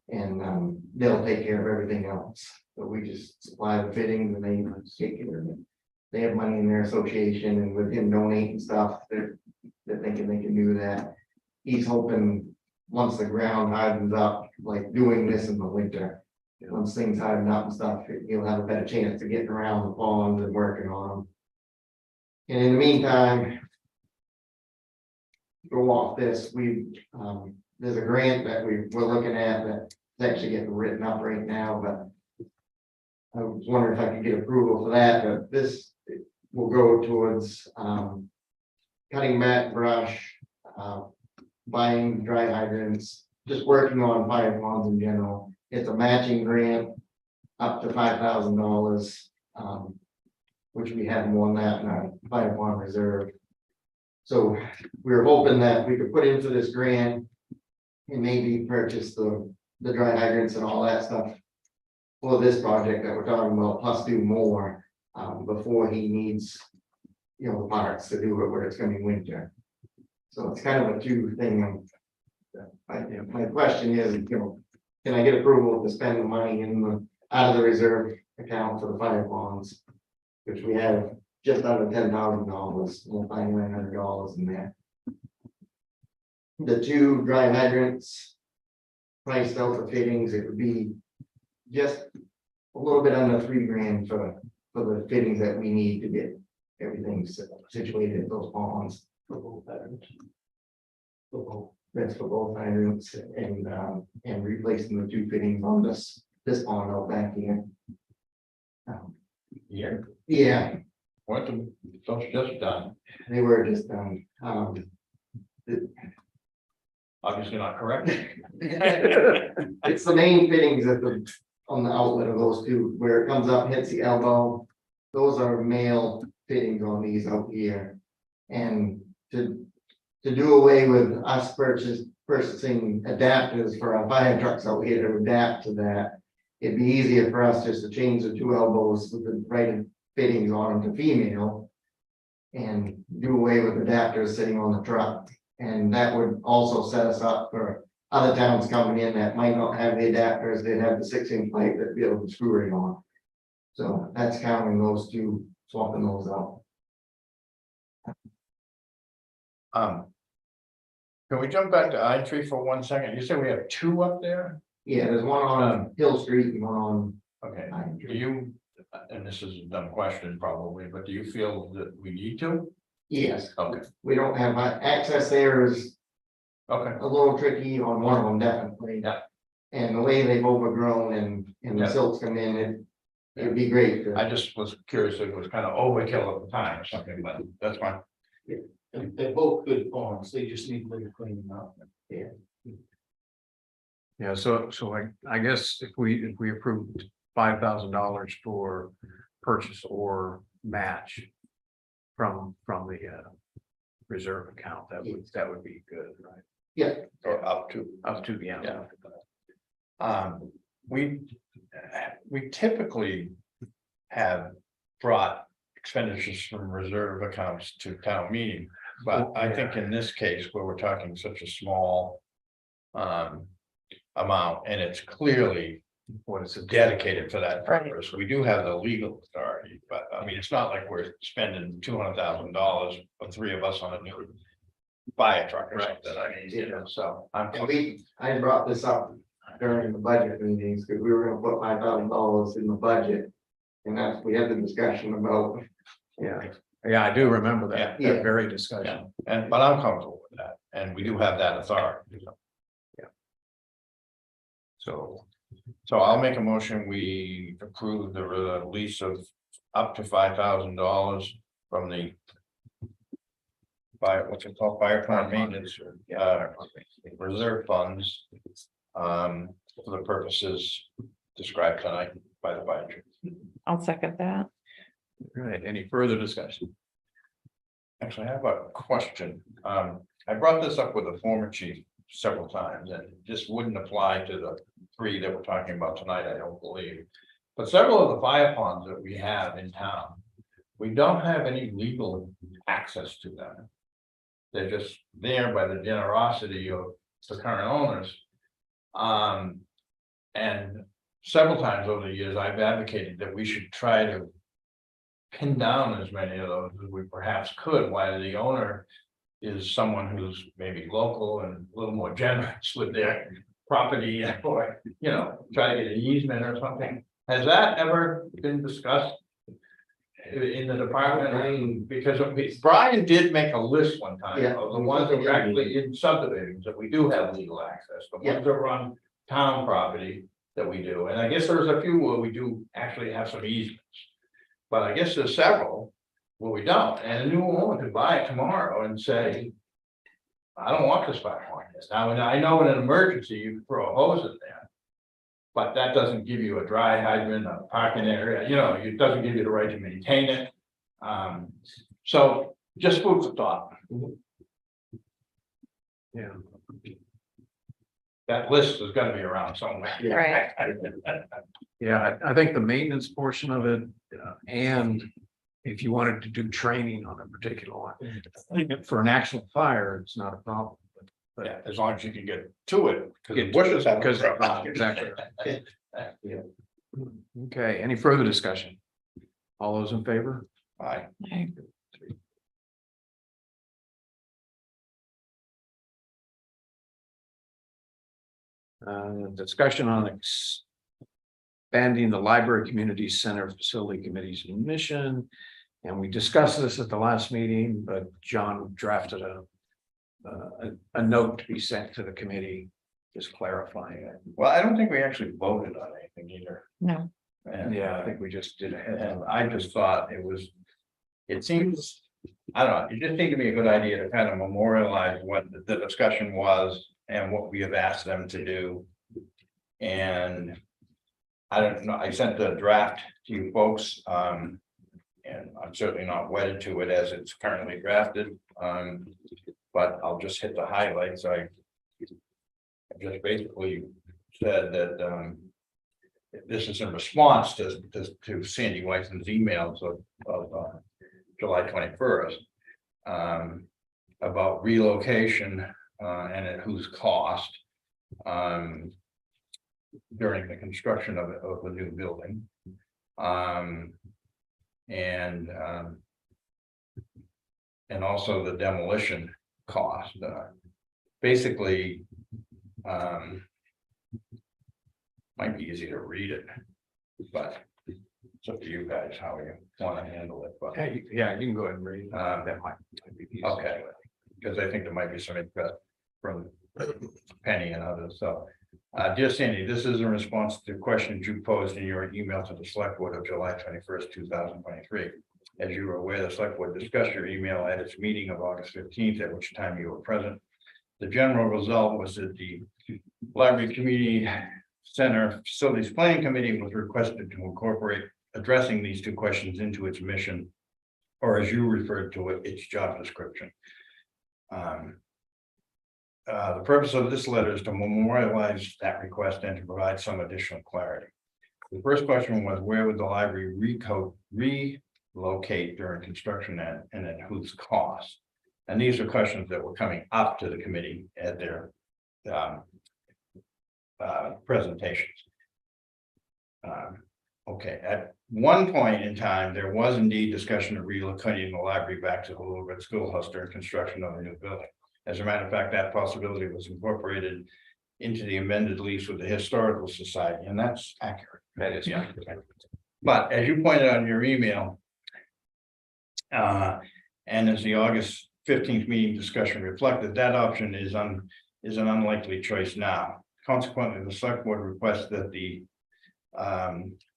And they'll take care of everything else, but we just supply the fittings and they take care of it. They have money in their association, and with him donating stuff, they're thinking they can do that. He's hoping, once the ground hardens up, like doing this in the winter, once things harden up and stuff, he'll have a better chance of getting around the ponds and working on them. And in the meantime, go off this, there's a grant that we're looking at that's actually getting written up right now, but I was wondering if I could get approval for that, but this will go towards cutting back brush, buying dry hydrants, just working on fire ponds in general. It's a matching grant up to $5,000, which we have more than that in our fire pond reserve. So we were hoping that we could put into this grant and maybe purchase the dry hydrants and all that stuff for this project that we're talking about, plus do more before he needs, the parts to do it where it's gonna be winter. So it's kind of a 2 thing. My question is, can I get approval to spend the money out of the reserve account for the fire bonds? Which we have just under $10,000, we'll find $900 in there. The 2 dry hydrants, priced out for fittings, it would be just a little bit under $3,000 for the fittings that we need to get everything situated at those ponds. That's for both hydrants and replacing the 2 fittings on this pond out back here. Yeah, What those just done, they were just done. obviously not correct. It's the main fittings on the outlet of those 2, where it comes up, hits the elbow. Those are male fittings on these out here. And to do away with us purchasing adapters for our fire trucks out here to adapt to that, it'd be easier for us just to change the 2 elbows with the right fittings on them to female. And do away with adapters sitting on the truck. And that would also set us up for other towns coming in that might not have the adapters, they'd have the 6-inch pipe that'd be able to screw it on. So that's counting those 2, swapping those out. Can we jump back to I-tree for 1 second? You said we have 2 up there? Yeah, there's one on Hill Street and one on. Okay, Pine do Tree. you, and this is a dumb question probably, but do you feel that we need to? Yes, Okay, we don't have access there is okay, a little tricky on one of them, definitely. Yeah. And the way they've overgrown and the Yeah. silts come in, it'd be great. I just was curious if it was kind of overkill at the time or something, but that's fine. They're both good ponds, they just need a little cleaning up. Yeah, so I guess if we approved $5,000 for purchase or match from the reserve account, that would be good, right? Yeah. Or up to. Yeah. We typically have brought expenditures from reserve accounts to town meeting. But I think in this case, where we're talking such a small amount, and it's clearly What is it? dedicated for that Right. purpose, we do have the legal authority, but I mean, it's not like we're spending $200,000 for 3 of us on a new fire truck or Right. something. I mean, so I'm. And I brought this up during the budget meetings, because we were gonna put $5,000 in the budget. And we had the discussion about. Yeah, I do remember that Yeah. very Yeah, discussion. but I'm comfortable with that, and we do have that authority. So I'll make a motion, we approve the release of up to $5,000 from the. What's it called, fire plant maintenance, reserve funds. For the purposes described tonight by the fire chief. I'll second that. Right, any further discussion? Actually, I have a question. I brought this up with the former chief several times, and it just wouldn't apply to the three that we're talking about tonight, I don't believe. But several of the fire ponds that we have in town, we don't have any legal access to them. They're just there by the generosity of the current owners. And several times over the years, I've advocated that we should try to pin down as many of those as we perhaps could, while the owner is someone who's maybe local and a little more generous with their property, or, you know, try to get an easement or something. Has that ever been discussed in the department? Because Brian did make a list one time Yeah. of the ones that were actually in subdivisions that we do have legal access, the ones that are on town property that we do. And I guess there's a few where we do actually have some easements. But I guess there's several where we don't, and a new owner could buy it tomorrow and say, I don't want this fire on this. Now, and I know in an emergency, you can throw a hose in there. But that doesn't give you a dry hydrant, a parking area, you know, it doesn't give you the right to maintain it. So just food for thought. Yeah. That list is gonna be around somewhere. Right. Yeah, I think the maintenance portion of it, and if you wanted to do training on a particular one. For an actual fire, it's not a problem. But Yeah, as long as you can get to it, because the Get- bushes have. because- exactly. Yeah. Okay, any further discussion? All those in favor? Aye. Discussion on expanding the library community center facility committee's mission. And we discussed this at the last meeting, but John drafted a note to be sent to the committee, just clarifying it. Well, I don't think we actually voted on anything either. No, And Yeah, I think we just did a head. and I just thought it seems, I don't know, it just seemed to be a good idea to kind of memorialize what the discussion was and what we have asked them to do. And I don't know, I sent the draft to you folks, and I'm certainly not wedded to it as it's currently drafted. But I'll just hit the highlights. I just basically said that this is in response to Sandy Weissman's emails of July 21st about relocation and at whose cost during the construction of the new building. And also the demolition cost. Basically, might be easy to read it, but it's up to you guys how you want to handle it. But Yeah, you can go ahead and read. That might be easy. okay, because I think there might be some interest from Penny and others. So, dear Sandy, this is in response to questions you posed in your email to the select board of July 21st, 2023. As you are aware, the select board discussed your email at its meeting of August 15th, at which time you were present. The general result was that the Library Community Center Facilities Planning Committee was requested to incorporate addressing these two questions into its mission, or as you referred to it, its job description. The purpose of this letter is to memorialize that request and to provide some additional clarity. The first question was, where would the library relocate during construction and at whose cost? And these are questions that were coming up to the committee at their presentations. Okay, at one point in time, there was indeed discussion of relocating the library back to the Little Red Schoolhouse during construction of a new building. As a matter of fact, that possibility was incorporated into the amended lease with the Historical Society, and that's accurate. That is, yeah. But as you pointed out in your email, and as the August 15th meeting discussion reflected, that option is an unlikely choice now. Consequently, the select board requests that the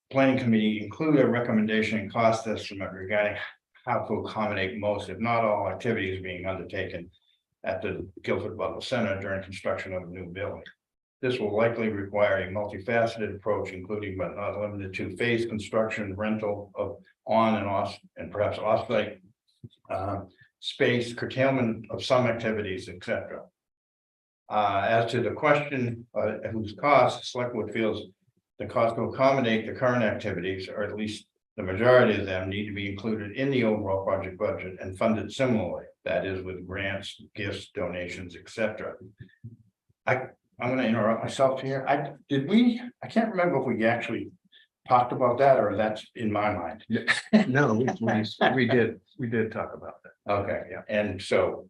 planning committee include a recommendation and cost estimate regarding how to accommodate most, if not all, activities being undertaken at the Guilford Butler Center during construction of a new building. This will likely require a multifaceted approach, including but not limited to phase construction, rental of on and off, and perhaps off-site space, curtailment of some activities, etc. As to the question, whose cost, Selectwood feels the cost to accommodate the current activities, or at least the majority of them, need to be included in the overall project budget and funded similarly, that is with grants, gifts, donations, etc. I'm gonna interrupt myself here. I can't remember if we actually talked about that, or that's in my mind. No, we did talk about that. Okay, yeah, and so.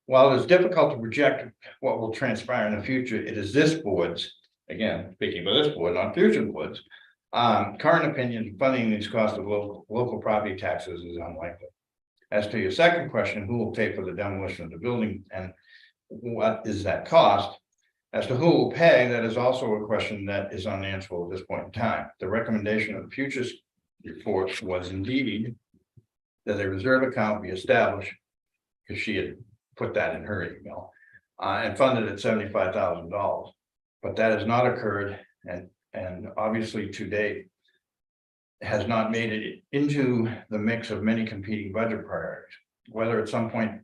While it's difficult to project what will transpire in the future, it is this board's, again, speaking for this board, not future boards. Current opinion, funding these costs of local property taxes is unlikely. As to your second question, who will pay for the demolition of the building and what is that cost? As to who will pay, that is also a question that is unanswerable at this point in time. The recommendation of the futures report was indeed that a reserve account be established, because she had put that in her email, and funded at $75,000. But that has not occurred, and obviously to date has not made it into the mix of many competing budget priorities. Whether at some point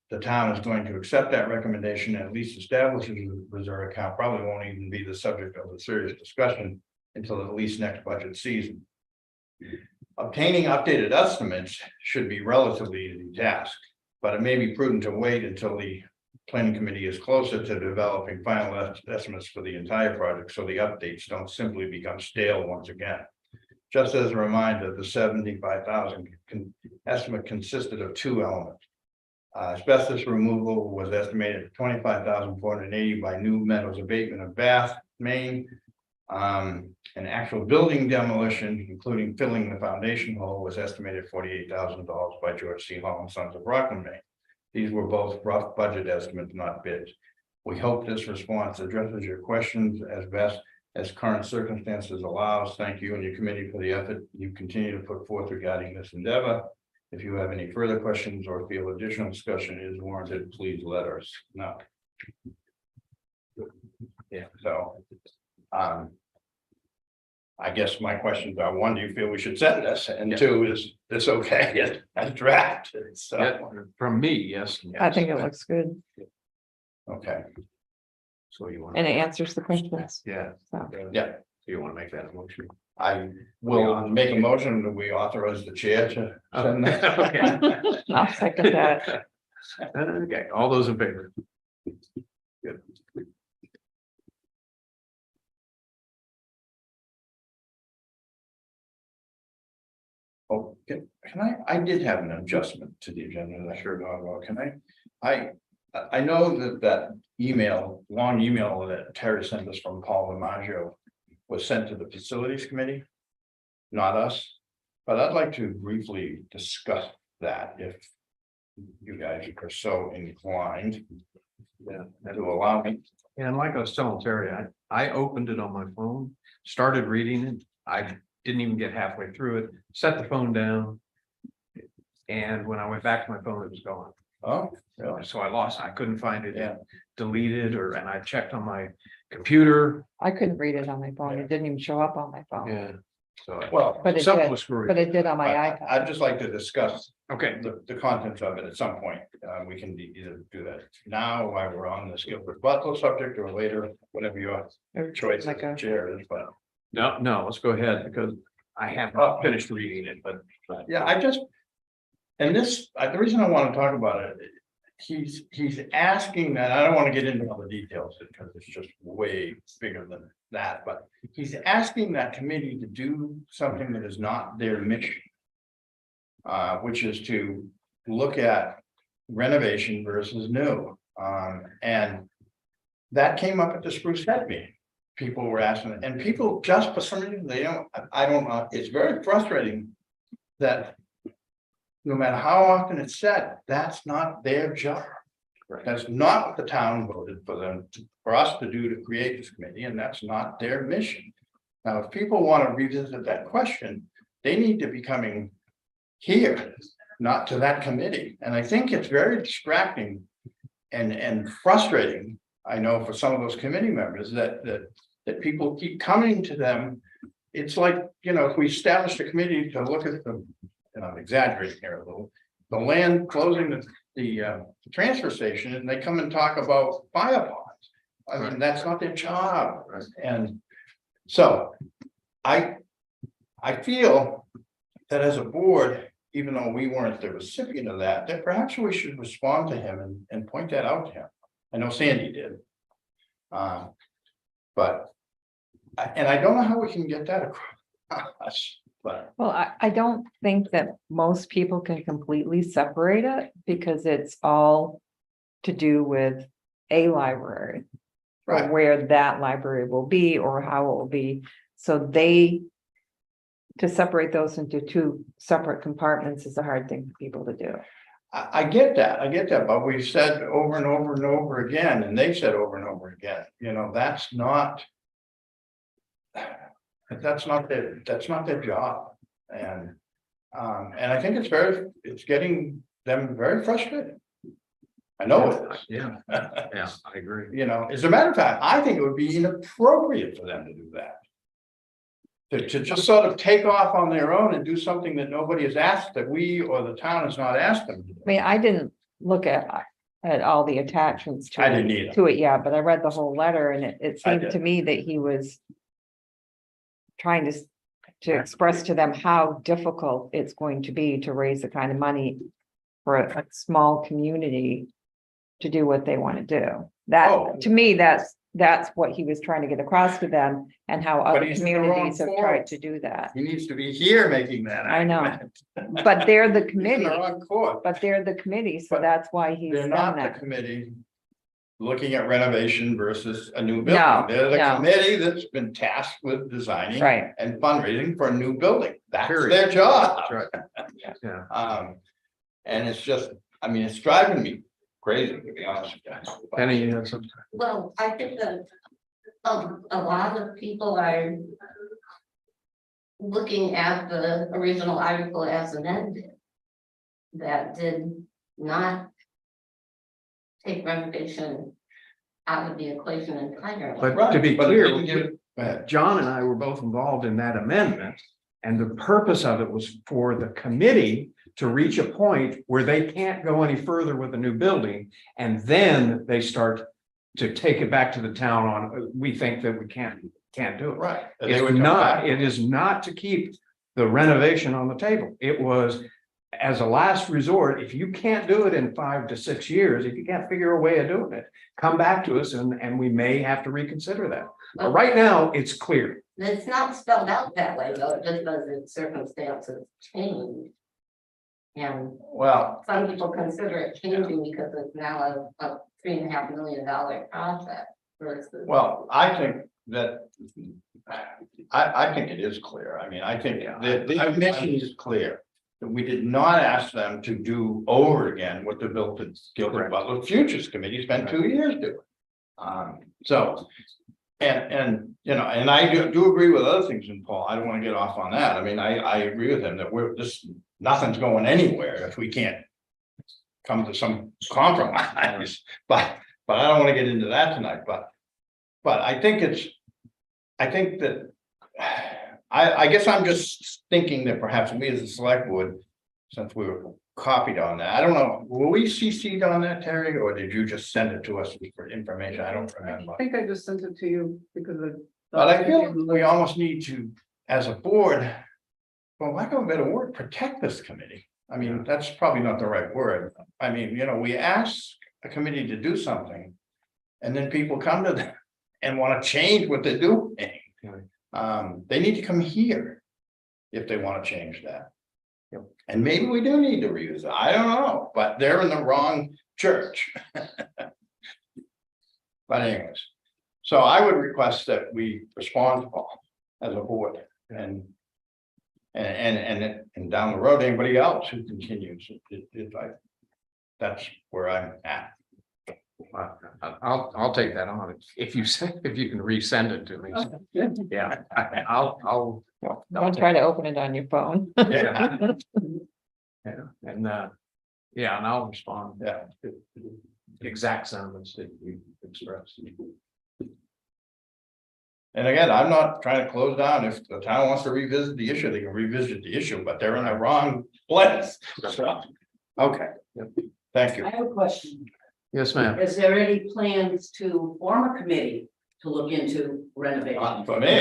the town is going to accept that recommendation and at least establish a reserve account probably won't even be the subject of a serious discussion until at least next budget season. Obtaining updated estimates should be relatively easy task, but it may be prudent to wait until the planning committee is closer to developing final estimates for the entire project, so the updates don't simply become stale once again. Just as a reminder, the 75,000 estimate consisted of two elements. Asbestos removal was estimated at 25,480 by New Meadows Abatement of Bath, Maine. An actual building demolition, including filling the foundation hole, was estimated $48,000 by George C. Hall and Sons of Rockland, Maine. These were both rough budget estimates, not bids. We hope this response addresses your questions as best as current circumstances allows. Thank you and your committee for the effort you continue to put forth regarding this endeavor. If you have any further questions or feel additional discussion is warranted, please let us know. Yeah, so I guess my questions are, one, do you feel we should send this? And two, is this okay as draft? So, Yeah, from me, yes. I think it looks good okay, So you want. and it answers the questions. Yeah. So, yeah, So you want to make that a motion? I will make a motion that we authorize the chair to send that. Okay. I'll second that. Okay, all those in favor? Good. Oh, can I did have an adjustment to the agenda that I sure not about. Can I know that email, long email that Terry sent us from Paul DiMaggio was sent to the facilities committee, not us, but I'd like to briefly discuss that if you guys are so inclined. Yeah. To allow me. And like I was telling Terry, I opened it on my phone, started reading it. I didn't even get halfway through it, set the phone down. And when I went back to my phone, it was gone. Oh, really? So I couldn't find it. Yeah. Deleted and I checked on my computer. I couldn't read it on my phone. It didn't even show up on my phone, Yeah. So. Well, but it something did, was screwy. but it did on my iPad. I'd just like to discuss Okay, the contents of it at some point. We can either do that now while we're on the Gilbert Butler subject or later, whatever your Or choice like a- as chair is, but. no, let's go ahead because I have not finished reading it, but. Yeah, and this, the reason I want to talk about it, he's asking that, I don't want to get into all the details because it's just way bigger than that, but he's asking that committee to do something that is not their mission. Which is to look at renovation versus new. And that came up at the Spruce Head meeting. People were asking, and people just for some reason, I don't know, it's very frustrating that no matter how often it's said, that's not their job. That's not what the town voted for us to do to create this committee, and that's not their mission. Now, if people want to revisit that question, they need to be coming here, not to that committee. And I think it's very distracting and frustrating. I know for some of those committee members that people keep coming to them. It's like, if we established a committee to look at the and I'm exaggerating here a little, the land closing the transfer station, and they come and talk about fire ponds. I mean, that's not their job, and so I feel that as a board, even though we weren't the recipient of that, that perhaps we should respond to him and point that out to him. I know Sandy did. But, and I don't know how we can get that across, but. Well, I don't think that most people can completely separate it because it's all to do with a library. Or Right. where that library will be or how it will be. So to separate those into two separate compartments is a hard thing for people to do. I get that, but we've said over and over and over again, and they've said over and over again, you know, that's not their job. And I think it's getting them very frustrated. I know it is. Yeah, yeah, I agree. You know, as a matter of fact, I think it would be inappropriate for them to do that. To just sort of take off on their own and do something that nobody has asked, that we or the town has not asked them to do. I mean, I didn't look at all the attachments I didn't either. to it, yeah, but I read the whole letter and it I seemed did. to me that he was trying to express to them how difficult it's going to be to raise the kind of money for a small community to do what they want to do. Oh. That, to me, that's what he was trying to get across to them and how But other he's in the wrong communities have forum. tried to do that. He needs to be here making that. I know. argument. But they're the He's in committee, the wrong court. but they're the committee, so But that's why he's They're done not the that. committee looking at renovation versus a new building. No, They're the no. committee that's been tasked with designing Right. and fundraising for a new building. That's Period. their job. That's right. Yeah. And it's just, I mean, it's driving me crazy, to be honest with you. Penny, you had something? Well, I think that a lot of people are looking at the original article as amended that did not take renovation out of the equation entirely. But to be But it clear, didn't give- go ahead. John and I were both involved in that amendment. And the purpose of it was for the committee to reach a point where they can't go any further with a new building. And then they start to take it back to the town on, we think that we can't do it. Right. And they would It's come not, back. it is not to keep the renovation on the table. It was as a last resort, if you can't do it in 5 to 6 years, if you can't figure a way of doing it, come back to us and we may have to reconsider that. But right now, it's clear. It's not spelled out that way, though, it just does its circumstances change. And Well, some people consider it changing because it's now a $3.5 million project versus. well, I think that. I think it is clear. I mean, I think the mission is clear. That we did not ask them to do over again what the Gilbert Butler Futures Committee spent 2 years doing. So. And you know, and I do agree with other things in Paul. I don't want to get off on that. I mean, I agree with him that nothing's going anywhere if we can't come to some compromise. But I don't want to get into that tonight, but I think that I guess I'm just thinking that perhaps we as a select board, since we were copied on that, I don't know, were we CC'd on that, Terry, or did you just send it to us for information? I don't remember. I think I just sent it to you because of. But I feel we almost need to, as a board, for lack of a better word, protect this committee. I mean, that's probably not the right word. I mean, you know, we ask a committee to do something. And then people come to them and want to change what they're doing. They need to come here if they want to change that. And maybe we do need to reuse it. I don't know, but they're in the wrong church. But anyways, so I would request that we respond to Paul as a board and down the road, anybody else who continues, that's where I'm at. I'll take that on. If you can resend it to me. Yeah, I'll. Don't try to open it on your phone. Yeah. Yeah, and I'll respond. Yeah. To the exact sentiments that you expressed. And again, I'm not trying to close down. If the town wants to revisit the issue, they can revisit the issue, but they're in the wrong place. So, okay, thank you. I have a question. Yes, ma'am. Is there any plans to form a committee to look into renovation? Not for me.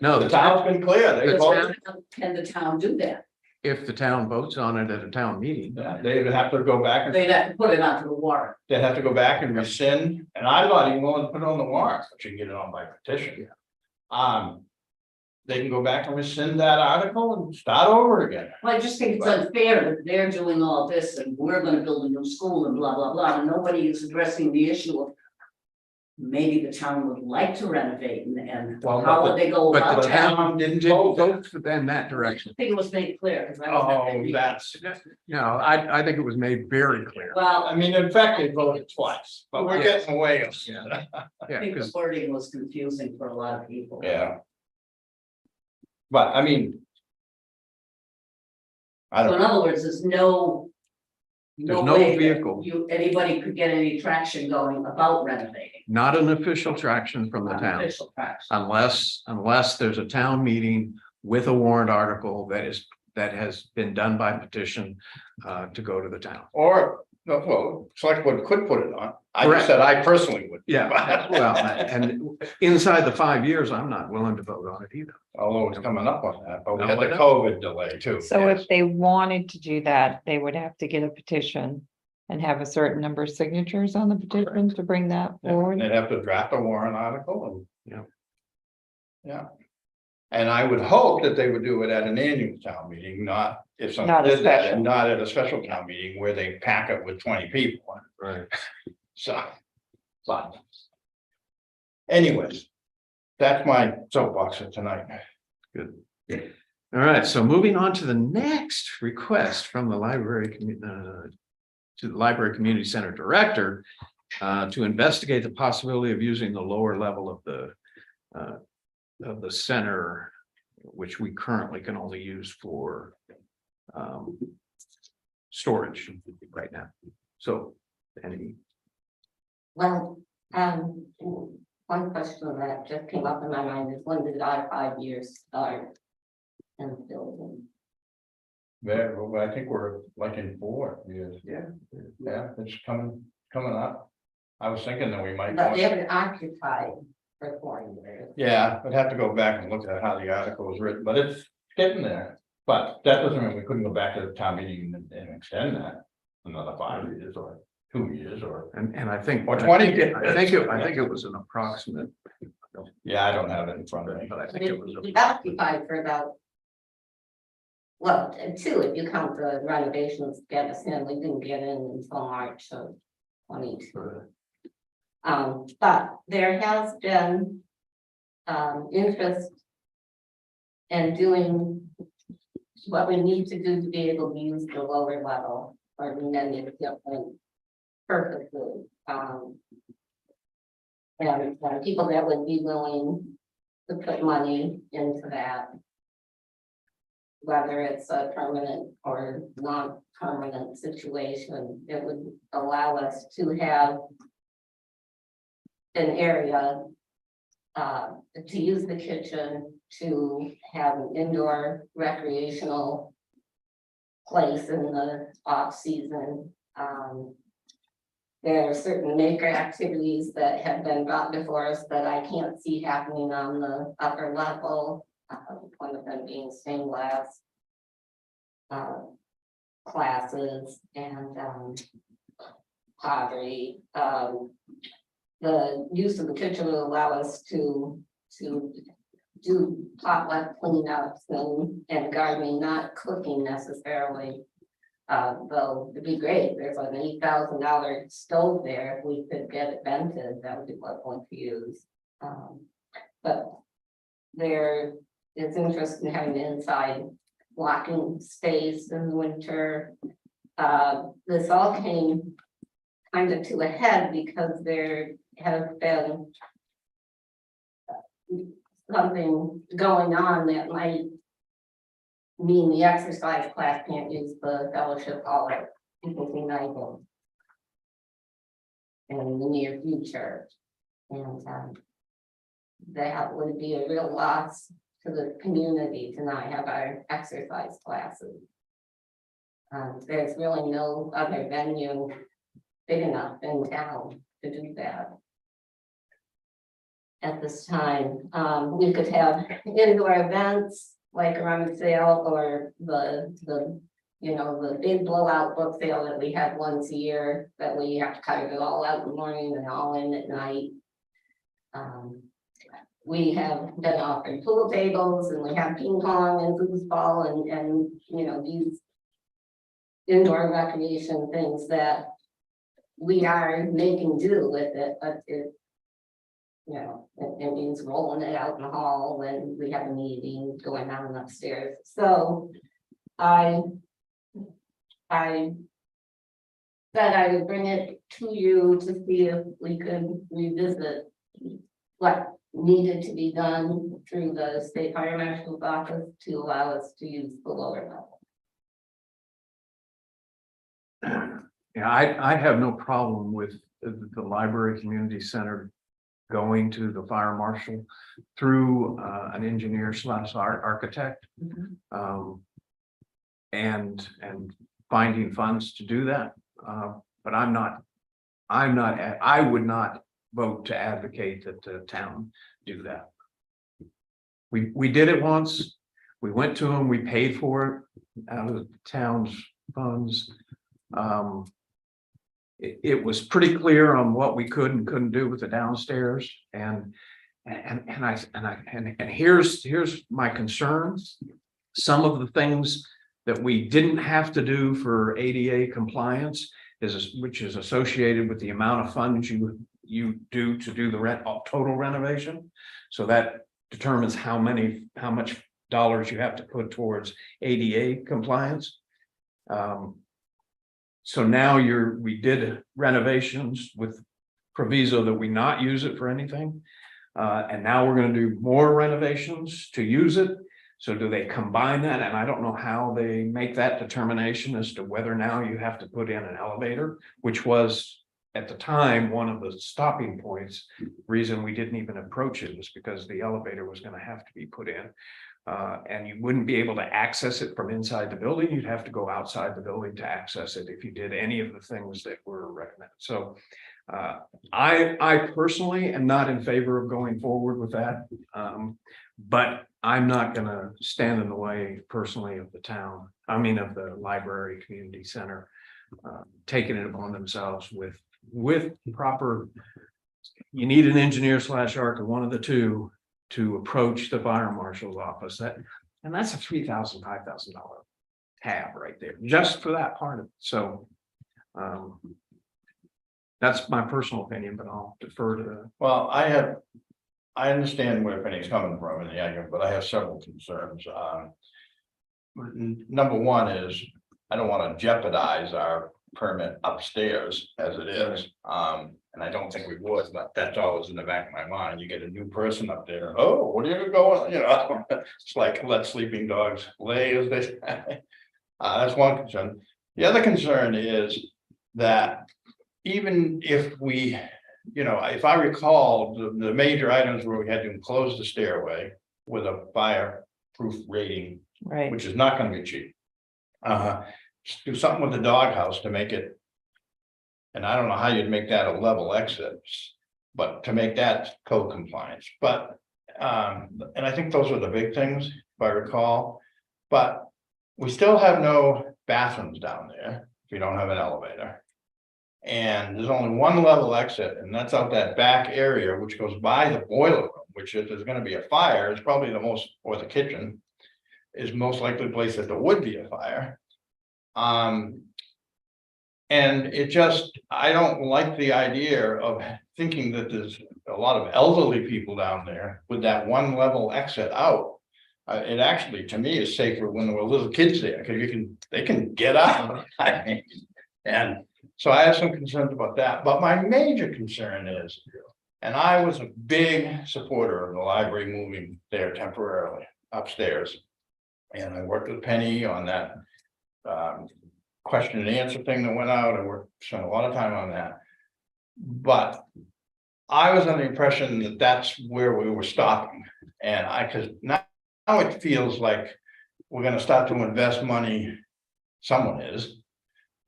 No, The town's been clear. They The voted. Can the town do that? if the town votes on it at a town meeting. Yeah, they would have to go back and They'd have to put it onto the warrant. they'd have to go back and rescind, and I'm not even willing to put it on the warrant, but you can get it on by petition. They can go back and rescind that article and start over again. Well, I just think it's unfair that they're doing all this and we're gonna build a new school and blah, blah, blah, and nobody is addressing the issue of. Maybe the town would like to renovate and Well, how but would they go But about the that? town didn't didn't vote. vote in that direction. I think it was made clear, because I was at that Oh, meeting. that's, No, I think it was made very clear. Well, I mean, in fact, they voted twice, but we're Yes. getting away. Yeah. I Yeah, think the because wording was confusing for a lot of people. Yeah. But I mean. I So don't in other words, there's no. There's no way that vehicle. Anybody could get any traction going about renovating. not an official traction from the town. Official traction. Unless there's a town meeting with a warrant article that has been done by petition to go to the town. Or, no, well, Selectboard could put it on. I Correct. just said I personally would. Yeah, well, and inside the 5 years, I'm not willing to vote on it either. Although it's coming up on that, but we had No, I the know. COVID delay too. So Yes. if they wanted to do that, they would have to get a petition and have a certain number of signatures on the petition to bring that Yeah, forward. They'd have to draft a warrant article and. Yeah. Yeah. And I would hope that they would do it at an annual town meeting, not if Not someone a did that, special. and not at a special town meeting where they pack it with 20 people. Right. So. But. Anyways. That's my soapbox for tonight. Good. All right, so moving on to the next request from the to the Library Community Center Director to investigate the possibility of using the lower level of the center, which we currently can only use for storage right now. So, any, Well, one question that just came up in my mind is when did our 5 years start? In the building? Yeah, well, I think we're like in 4 years. yeah, Yeah, it's coming up. I was thinking that we might. But they haven't occupied for 4 years. Yeah, I'd have to go back and look at how the article was written, but it's getting there. But that doesn't mean we couldn't go back to the town meeting and extend that another 5 years or 2 years or. and I think. Or 20. I think it was an approximate, Yeah, I don't have it in front of me. but I think it was. We occupied for about. Well, 2, if you count the renovations, get us in, we didn't get in until March of 22. But there has been interest in doing what we need to do to be able to use the lower level for many different purposes. And people that would be willing to put money into that. Whether it's a permanent or non-permanent situation, it would allow us to have an area to use the kitchen, to have an indoor recreational place in the off season. There are certain maker activities that have been brought before us that I can't see happening on the upper level. One of them being stained glass classes and pottery. The use of the kitchen will allow us to do potluck cleanups and gardening, not cooking necessarily. Though it'd be great, there's an $8,000 stove there, if we could get it vented, that would be what one to use. But there is interest in having inside walking space in the winter. This all came kind of to a head because there has been something going on that might mean the exercise class can't use the fellowship hall at People's United in the near future. And that would be a real loss to the community to not have our exercise classes. There's really no other venue big enough in town to do that. At this time, we could have indoor events like a rummage sale or the big blowout book sale that we have once a year, that we have to carve it all out in the morning and all in at night. We have been offering pool tables, and we have ping pong and foosball and these indoor recreation things that we are making do with it, but it means rolling it out in the hall when we have a meeting going on upstairs. So I said I would bring it to you to see if we could revisit what needed to be done through the state fire marshal's office to allow us to use the lower level. Yeah, I have no problem with the library community center going to the fire marshal through an engineer / architect. And finding funds to do that. But I would not vote to advocate that the town do that. We did it once. We went to them, we paid for it out of the town's funds. It was pretty clear on what we could and couldn't do with the downstairs, and here's my concerns. Some of the things that we didn't have to do for ADA compliance which is associated with the amount of funds you do to do the total renovation. So that determines how much dollars you have to put towards ADA compliance. So now we did renovations with proviso that we not use it for anything. And now we're going to do more renovations to use it. So do they combine that? And I don't know how they make that determination as to whether now you have to put in an elevator, which was at the time one of the stopping points. Reason we didn't even approach it was because the elevator was going to have to be put in. And you wouldn't be able to access it from inside the building. You'd have to go outside the building to access it if you did any of the things that were recommended. So I personally am not in favor of going forward with that. But I'm not going to stand in the way personally of the town. I mean, of the library community center, taking it upon themselves with proper. You need an engineer / architect, one of the two, to approach the fire marshal's office. That's a $3,000, $5,000 tab right there, just for that part of it. So that's my personal opinion, but I'll defer to. Well, I understand where Penny's coming from in the argument, but I have several concerns. Number one is, I don't want to jeopardize our permit upstairs as it is. And I don't think we would, but that's always in the back of my mind. You get a new person up there. Oh, what are you going? It's like let sleeping dogs lay, as they say. That's one concern. The other concern is that even if we, if I recall, the major items where we had to enclose the stairway with a fireproof rating, Right. which is not going to be cheap. Do something with the doghouse to make it, and I don't know how you'd make that a level exit, but to make that code compliance. But and I think those are the big things, if I recall. But we still have no bathrooms down there if you don't have an elevator. And there's only one level exit, and that's out that back area, which goes by the boiler room, which if there's going to be a fire, is probably the most, or the kitchen is most likely place that there would be a fire. And it just, I don't like the idea of thinking that there's a lot of elderly people down there with that one level exit out. It actually, to me, is safer when there were little kids there, because they can get out. I mean, and so I have some concerns about that, but my major concern is, and I was a big supporter of the library moving there temporarily upstairs. And I worked with Penny on that question and answer thing that went out, and we spent a lot of time on that. But I was under the impression that that's where we were stopping, and cause now it feels like we're gonna start to invest money, someone is.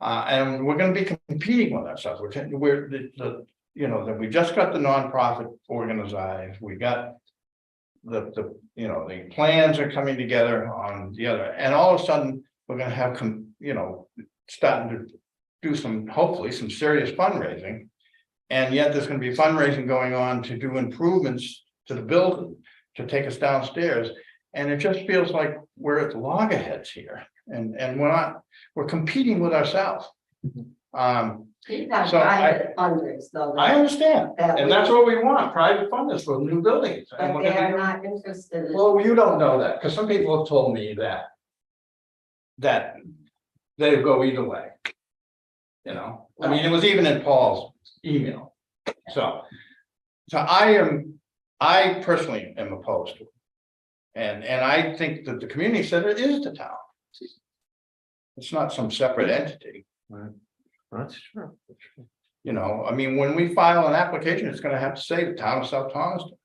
And we're gonna be competing with ourselves, we're you know, that we just got the nonprofit organized, we got. The plans are coming together on the other, and all of a sudden, we're gonna have starting to do hopefully some serious fundraising. And yet there's gonna be fundraising going on to do improvements to the building, to take us downstairs. And it just feels like we're at loggerheads here, and we're competing with ourselves. These are So I- private funders, though. I understand, That and we- that's what we want, private funders for new buildings. And But we're they gonna are do- not interested in. Well, you don't know that, because some people have told me that they go either way. I mean, it was even in Paul's email, so. I personally am opposed to it. And I think that the community center is the town. It's not some separate entity. That's true. I mean, when we file an application, it's gonna have to say the town of South Thomaston.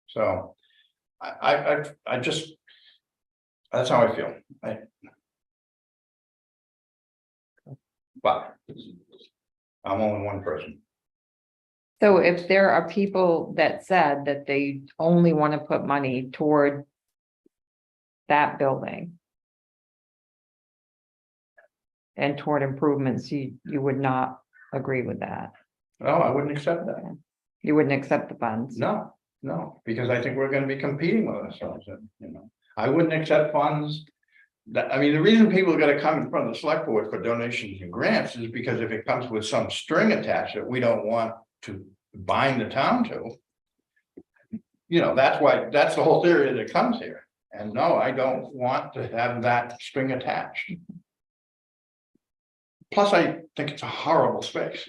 So, I just, that's how I feel. But I'm only one person. So if there are people that said that they only want to put money toward that building and toward improvements, you would not agree with that. No, I wouldn't accept that. You wouldn't accept the funds. No, because I think we're gonna be competing with ourselves, I wouldn't accept funds. I mean, the reason people are gonna come in front of the select board for donations and grants is because if it comes with some string attached that we don't want to bind the town to. That's the whole theory that comes here, and no, I don't want to have that string attached. Plus, I think it's a horrible space,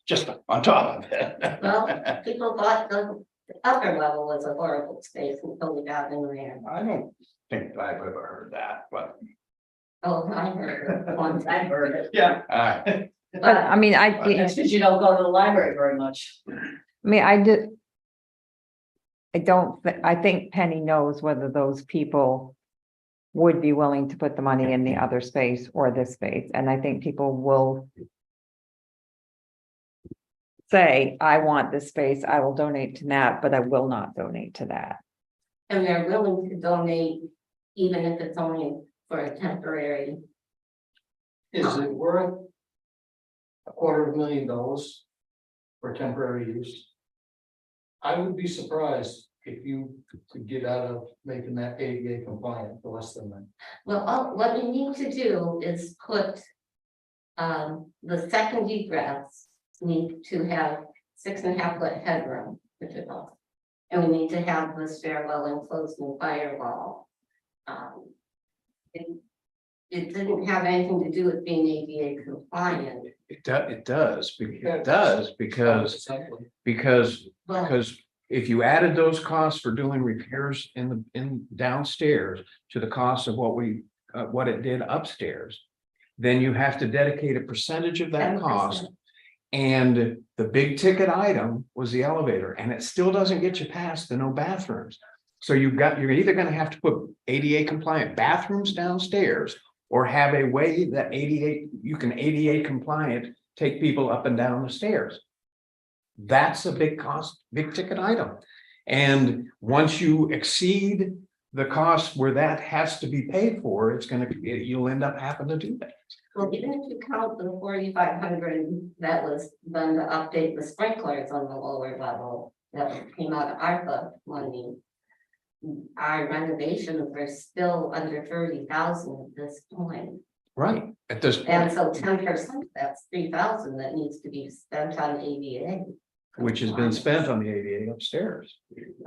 just on top of it. Well, people thought the upper level was a horrible space until we got in there. I don't think I've ever heard that, but. Oh, I heard it once. I've heard it. Yeah. All right. But I mean, That's because you don't go to the library very much. I think Penny knows whether those people would be willing to put the money in the other space or this space, and I think people will say, I want this space, I will donate to that, but I will not donate to that. And they're willing to donate, even if it's only for a temporary. Is it worth $250,000 for temporary use? I would be surprised if you could get out of making that ADA compliant for less than that. Well, what we need to do is put. The second egress need to have 6.5 foot headroom, which is all. And we need to have the stairwell enclosed in firewall. It didn't have anything to do with being ADA compliant. It does, because But if you added those costs for doing repairs in downstairs to the cost of what it did upstairs, then you have to dedicate a percentage of that 10%. cost. And the big ticket item was the elevator, and it still doesn't get you past the no bathrooms. So you're either gonna have to put ADA compliant bathrooms downstairs, or have a way that you can ADA compliant take people up and down the stairs. That's a big cost, big ticket item. And once you exceed the cost where that has to be paid for, you'll end up having to do that. well, even if you count the 4,500 that was done to update the sprinklers on the lower level, that came out of ARPA money. Our renovations are still under 30,000 at this point. Right, at this And point, so 10%, that's 3,000 that needs to be spent on ADA. which has been spent on the ADA upstairs.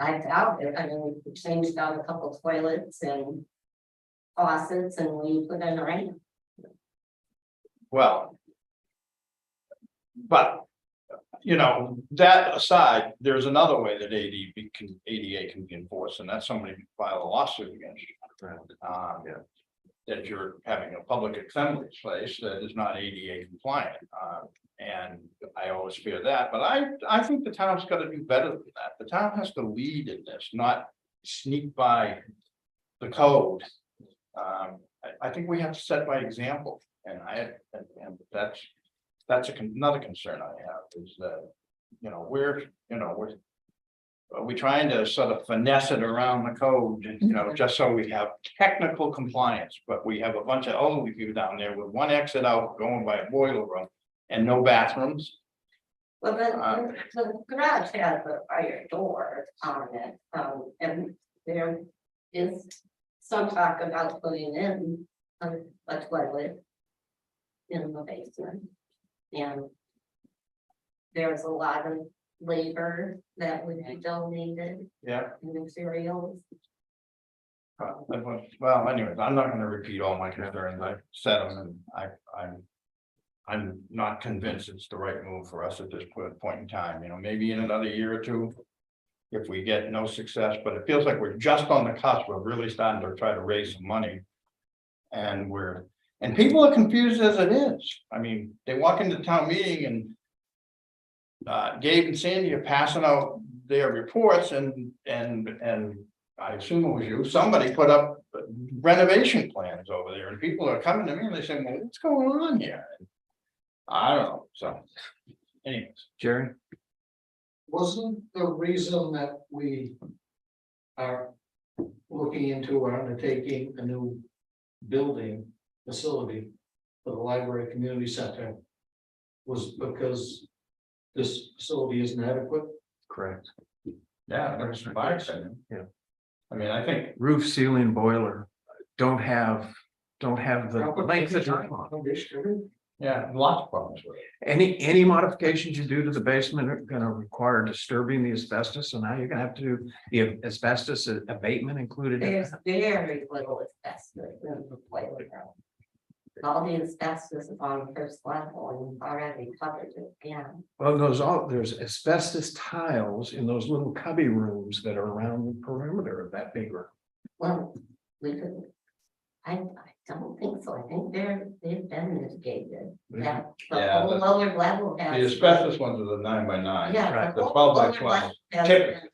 I doubt it. I mean, we changed out a couple toilets and faucets and we put in a ramp. Well. But, that aside, there's another way that ADA can be enforced, and that's somebody can file a lawsuit against you. That you're having a public assembly place that is not ADA compliant. And I always fear that, but I think the town's gotta do better than that. The town has to lead in this, not sneak by the code. I think we have to set by example, and that's another concern I have, is that, we're are we trying to sort of finesse it around the code, and, just so we have technical compliance, but we have a bunch of elderly people down there with one exit out going by a boiler room and no bathrooms. Well, the garage has a fire door on it, and there is some talk about putting in a toilet in the basement. And there's a lot of labor that would be donated, Yeah. materials. Well, anyways, I'm not gonna repeat all my concerns. I said them, and I'm not convinced it's the right move for us at this point in time, maybe in another year or two. If we get no success, but it feels like we're just on the cusp. We're really starting to try to raise some money. And people are confused as it is. I mean, they walk into town meeting and Gabe and Sandy are passing out their reports, and I assume it was you, somebody put up renovation plans over there, and people are coming to me and they say, well, what's going on here? I don't know, so anyways. Jerry? Wasn't the reason that we are looking into or undertaking a new building facility for the library community center was because this facility isn't adequate? Correct. Yeah, there's a fire setting. Yeah. I mean, I think Roof, ceiling, boiler don't have the length of time on them. yeah, lots of problems with it. Any modifications you do to the basement are gonna require disturbing the asbestos, so now you're gonna have to do the asbestos abatement included. in There's that. very little asbestos in the playground. All the asbestos is on the first level and you've already covered it again. Well, there's asbestos tiles in those little cubby rooms that are around the perimeter of that big room. Well, we could. I don't think so. I think they've been mitigated. That the Yeah, whole the- lower level The has. asbestos ones are the 9x9. Yeah. The whole 12 by lower 12. level has Typically. been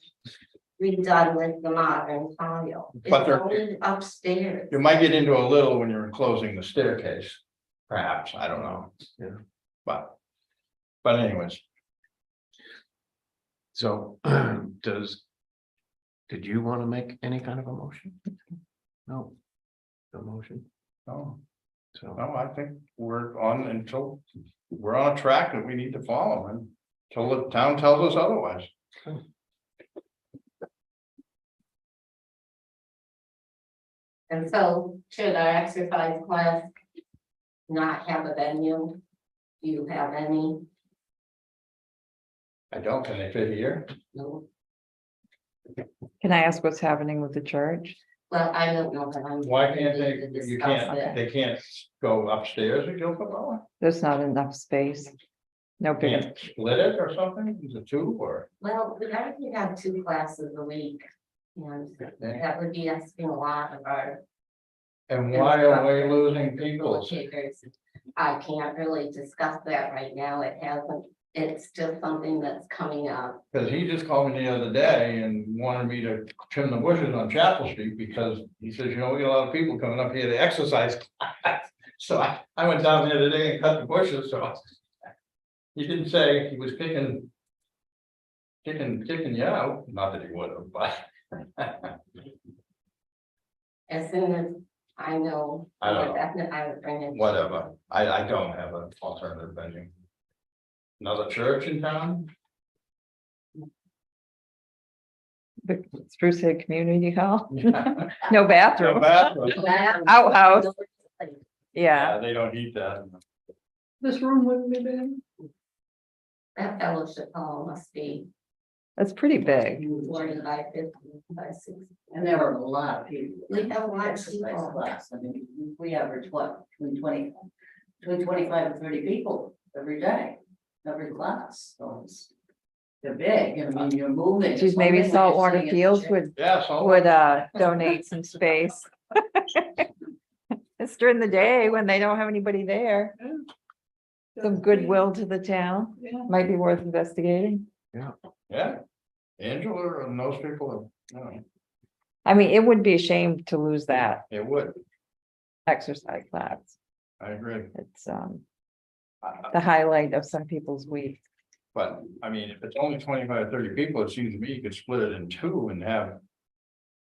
Redone with the modern tile. It's But they're- only upstairs. You might get into a little when you're enclosing the staircase, perhaps, I don't know. Yeah. But anyways, So did you want to make any kind of a motion? No. No motion, no, so. no, I think we're on a track that we need to follow, and until the town tells us otherwise. And so should our exercise class not have a venue? Do you have any? I don't, can they fit here? No. Can I ask what's happening with the church? Well, I don't know that I'm. Why can't ready they, to you discuss can't, it. they can't go upstairs or go below? There's not enough space. No big, Can't split it or something, is it two or? Well, we already have 2 classes a week. And that would be asking a lot of our. And why are we losing people? facilitators. I can't really discuss that right now. It hasn't, it's still something that's coming up. Cause he just called me the other day and wanted me to trim the bushes on Chapel Street because he says, we got a lot of people coming up here to exercise. So I went down there today and cut the bushes, so. He didn't say he was kicking you out, not that he would have, but. As soon as I know. I don't know. I would bring it. Whatever, I don't have an alternative venue. Another church in town? the Spruce Head Community Hall, Yeah. no No bathroom. bathroom. Outhouse. Yeah, Yeah, they don't eat that. This room wouldn't be big. That fellowship hall must be that's pretty big. 40 by 50 by 60. And there are a lot of people. We have a lot of Exercise people. class, I mean, we average what, between 25 and 30 people every day, every class, so it's. They're big, I mean, you're moving. Geez, It's one maybe thing when you're Saltwater sitting in the Fields chair. would, Yeah, so. donate some space. It's during the day when they don't have anybody there. some goodwill to the town, Yeah. might be worth investigating. Yeah. Angela and those people, I mean, it would be a shame to lose that it would, exercise class. I agree. It's the highlight of some people's week. But I mean, if it's only 25, 30 people, it seems to me you could split it in two and have.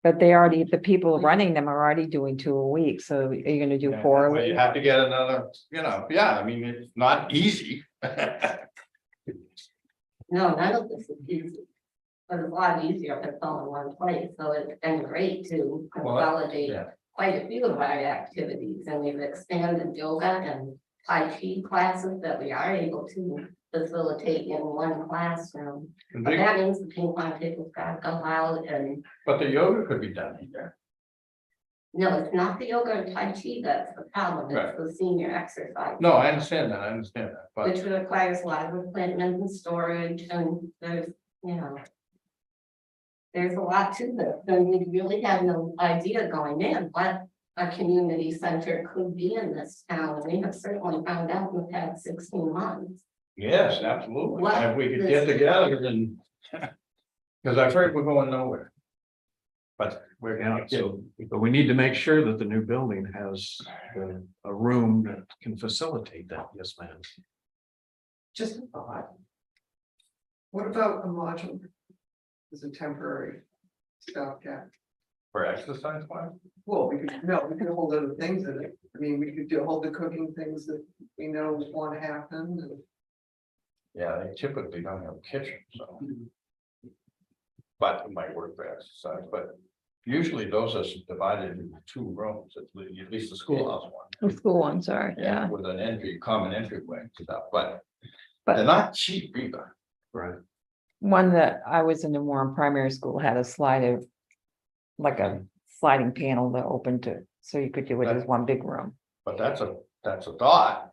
But the people running them are already doing 2 a week, so are you gonna do 4 a Well, you week? have to get another, I mean, it's not easy. No, none of this is easy. But it's a lot easier if it's all in one place, so it's been great to consolidate yeah. quite a few of our activities, and we've expanded yoga and Tai Chi classes that we are able to facilitate in one classroom. But that means the ping pong tables gotta go out and, But the yoga could be done here. no, it's not the yoga and Tai Chi that's the problem, Right. it's the senior exercise. No, I understand that, but Which requires a lot of equipment and storage, and there's, there's a lot to this, and we really had no idea going in what a community center could be in this town. We have certainly found out in the past 16 months. yes, absolutely. What If we could this- get together, then. Because I'm afraid we're going nowhere. But we're gonna get, but we need to make sure that the new building has a room that can facilitate that. Yes, ma'am. Just a thought. What about a modular? As a temporary stopgap? For exercise wise? Well, we could hold other things in it. I mean, we could hold the cooking things that we know want to happen and. Yeah, they typically don't have a kitchen, so. But it might work for exercise, but usually those are divided into 2 rooms, at least the schoolhouse one. The school ones are, yeah. With an common entryway and stuff, but But- they're not cheap either. Right. One that I was in the Warren Primary School had a slider, like a sliding panel that opened to, so you could do it as one big room. But that's a thought.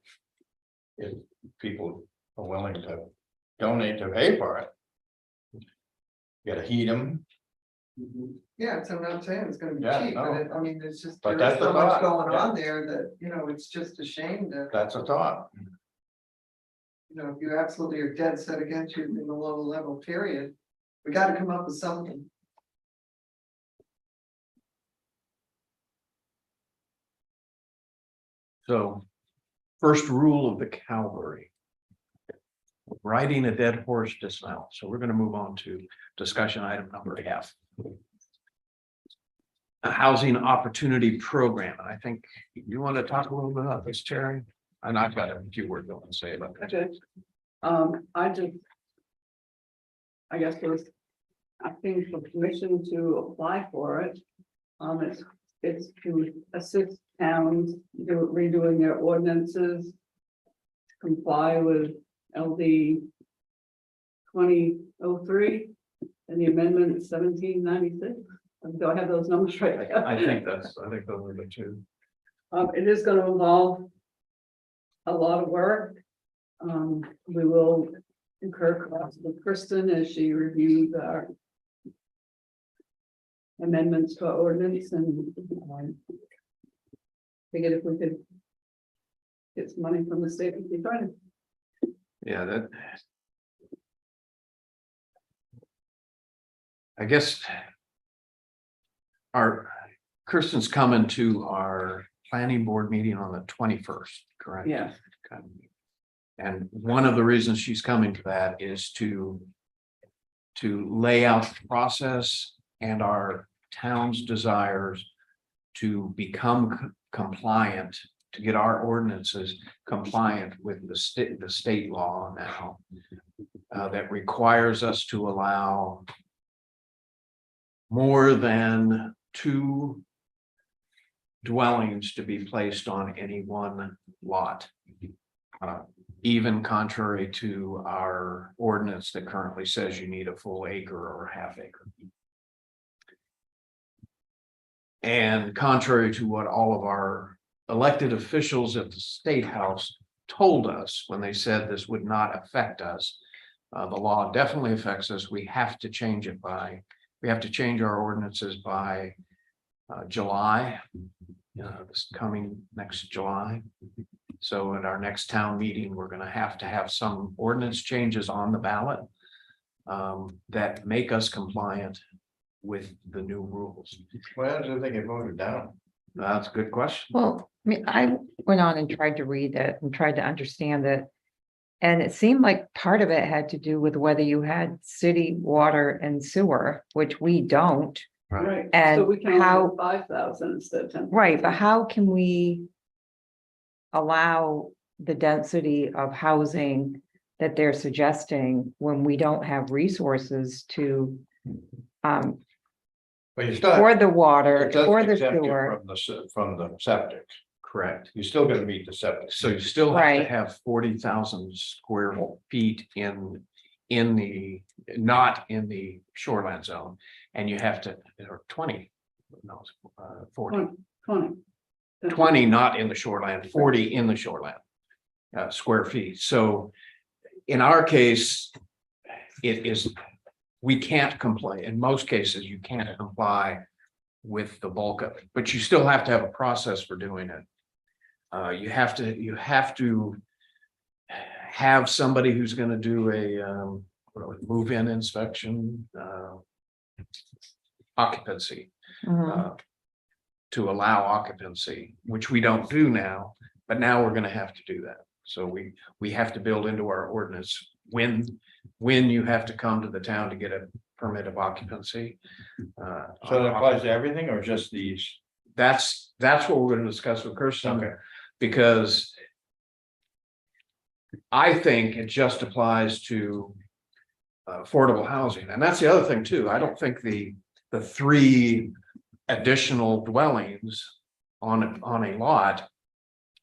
If people are willing to donate to pay for it. You gotta heat them, Yeah, so I'm not saying it's gonna be Yeah, cheap, no. but I mean, it's just, But there's that's so a much thought, going yeah. on there that, it's just a shame that, that's a thought. if you absolutely are dead set against using the lower level period. We gotta come up with something. So, first rule of the cavalry. Riding a dead horse dismount, so we're gonna move on to discussion item number F. A housing opportunity program, and I think you want to talk a little bit about this, Terry? And I've got a few words I want to say about that. Okay. I guess there's, I think for permission to apply for it. It's to assist towns redoing their ordinances. Comply with LD 2003 and the amendment 1796. Do I have those numbers right? I think those are the 2. It is gonna involve a lot of work. We will incur costs with Kristen as she reviews our amendments to our ordinance and figured if we could get some money from the state, we'd be fine. Yeah, that. I guess. Kirsten's coming to our planning board meeting on the 21st, correct? Yeah. Okay. And one of the reasons she's coming to that is to lay out the process and our town's desires to become compliant, to get our ordinances compliant with the state law now that requires us to allow more than 2 dwellings to be placed on any one lot. Even contrary to our ordinance that currently says you need a full acre or a half acre. And contrary to what all of our elected officials at the State House told us when they said this would not affect us. The law definitely affects us. We have to change it we have to change our ordinances by July, this coming next July. So at our next town meeting, we're gonna have to have some ordinance changes on the ballot. That make us compliant with the new rules. Well, do they get voted down? That's a good question. Well, I mean, I went on and tried to read it and tried to understand it. And it seemed like part of it had to do with whether you had city water and sewer, which we don't. Right, so And we can how- only 5,000 instead of 10. Right, but how can we allow the density of housing that they're suggesting when we don't have resources to But you still. for the water, It doesn't for the exempt you sewer? from the septic. Correct. You're still gonna meet the septic. So you still have to Right. have 40,000 square feet in the, not in the shoreline zone. And you have to, or 20, no, 40, 20. 20 not in the shoreline, 40 in the shoreline. Square feet. So in our case, it is, we can't comply. In most cases, you can't comply with the bulk of it, but you still have to have a process for doing it. You have to have somebody who's gonna do a move-in inspection, occupancy, Mhm. to allow occupancy, which we don't do now, but now we're gonna have to do that. So we have to build into our ordinance when you have to come to the town to get a permit of occupancy. So that applies to everything or just these? That's what we're gonna discuss with Kirsten. Okay. Because I think it just applies to affordable housing, and that's the other thing too. I don't think the 3 additional dwellings on a lot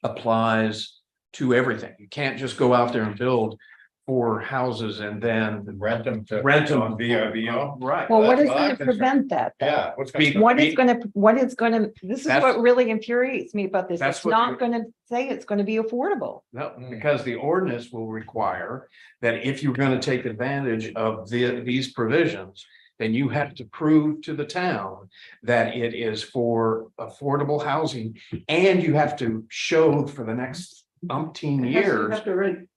applies to everything. You can't just go out there and build 4 houses and then Rent them to. rent them on VRBO? Right. Well, what that's is what I'm gonna concerned. prevent that? though? Yeah. What's Be- gonna? What is gonna, this is That's- what really infuriates me about this. That's It's what not you- gonna say it's gonna be affordable. No, because the ordinance will require that if you're gonna take advantage of these provisions, then you have to prove to the town that it is for affordable housing, and you have to show for the next umpteen You years. have to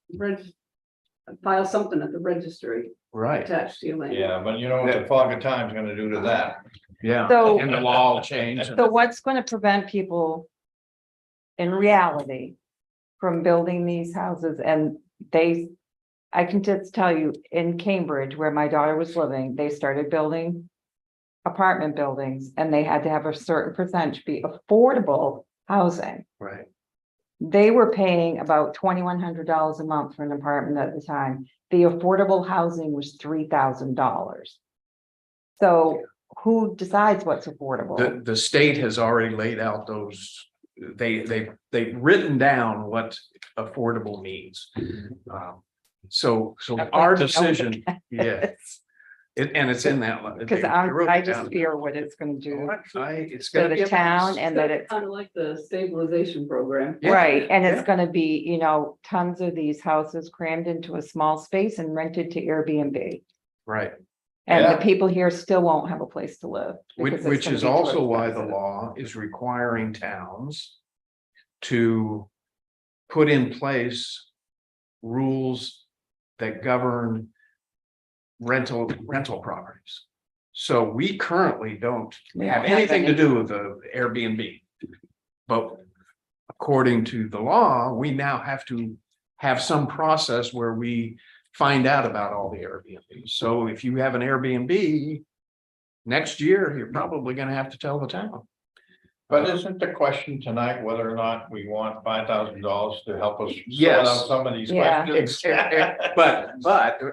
file something at the registry Right, attached to your land. Yeah, but you know what the fog of time's gonna do to that. yeah, So- and the law will change. So what's gonna prevent people in reality from building these houses? And I can just tell you, in Cambridge, where my daughter was living, they started building apartment buildings, and they had to have a certain percentage be affordable housing. Right, They were paying about $2,100 a month for an apartment at the time. The affordable housing was $3,000. So who decides what's affordable? the state has already laid out those, they've written down what affordable means. So I'd our like to know decision, yeah, and it's in that. Because they wrote I it just down. fear what it's gonna do It's to gonna be the a town mess. and that it's, Kind of like the stabilization program. Yeah, right, and it's yeah. gonna be, tons of these houses crammed into a small space and rented to Airbnb. Right, And Yeah. the people here still won't have a place to live. because it's which gonna is be too also why the expensive. law is requiring towns to put in place rules that govern rental properties. So we currently don't We have don't have anything to any. do with the Airbnb. But according to the law, we now have to have some process where we find out about all the Airbnbs. So if you have an Airbnb, next year, you're probably gonna have to tell the town. But isn't the question tonight whether or not we want $5,000 to help us sort Yes. out some of these Yeah. questions? But,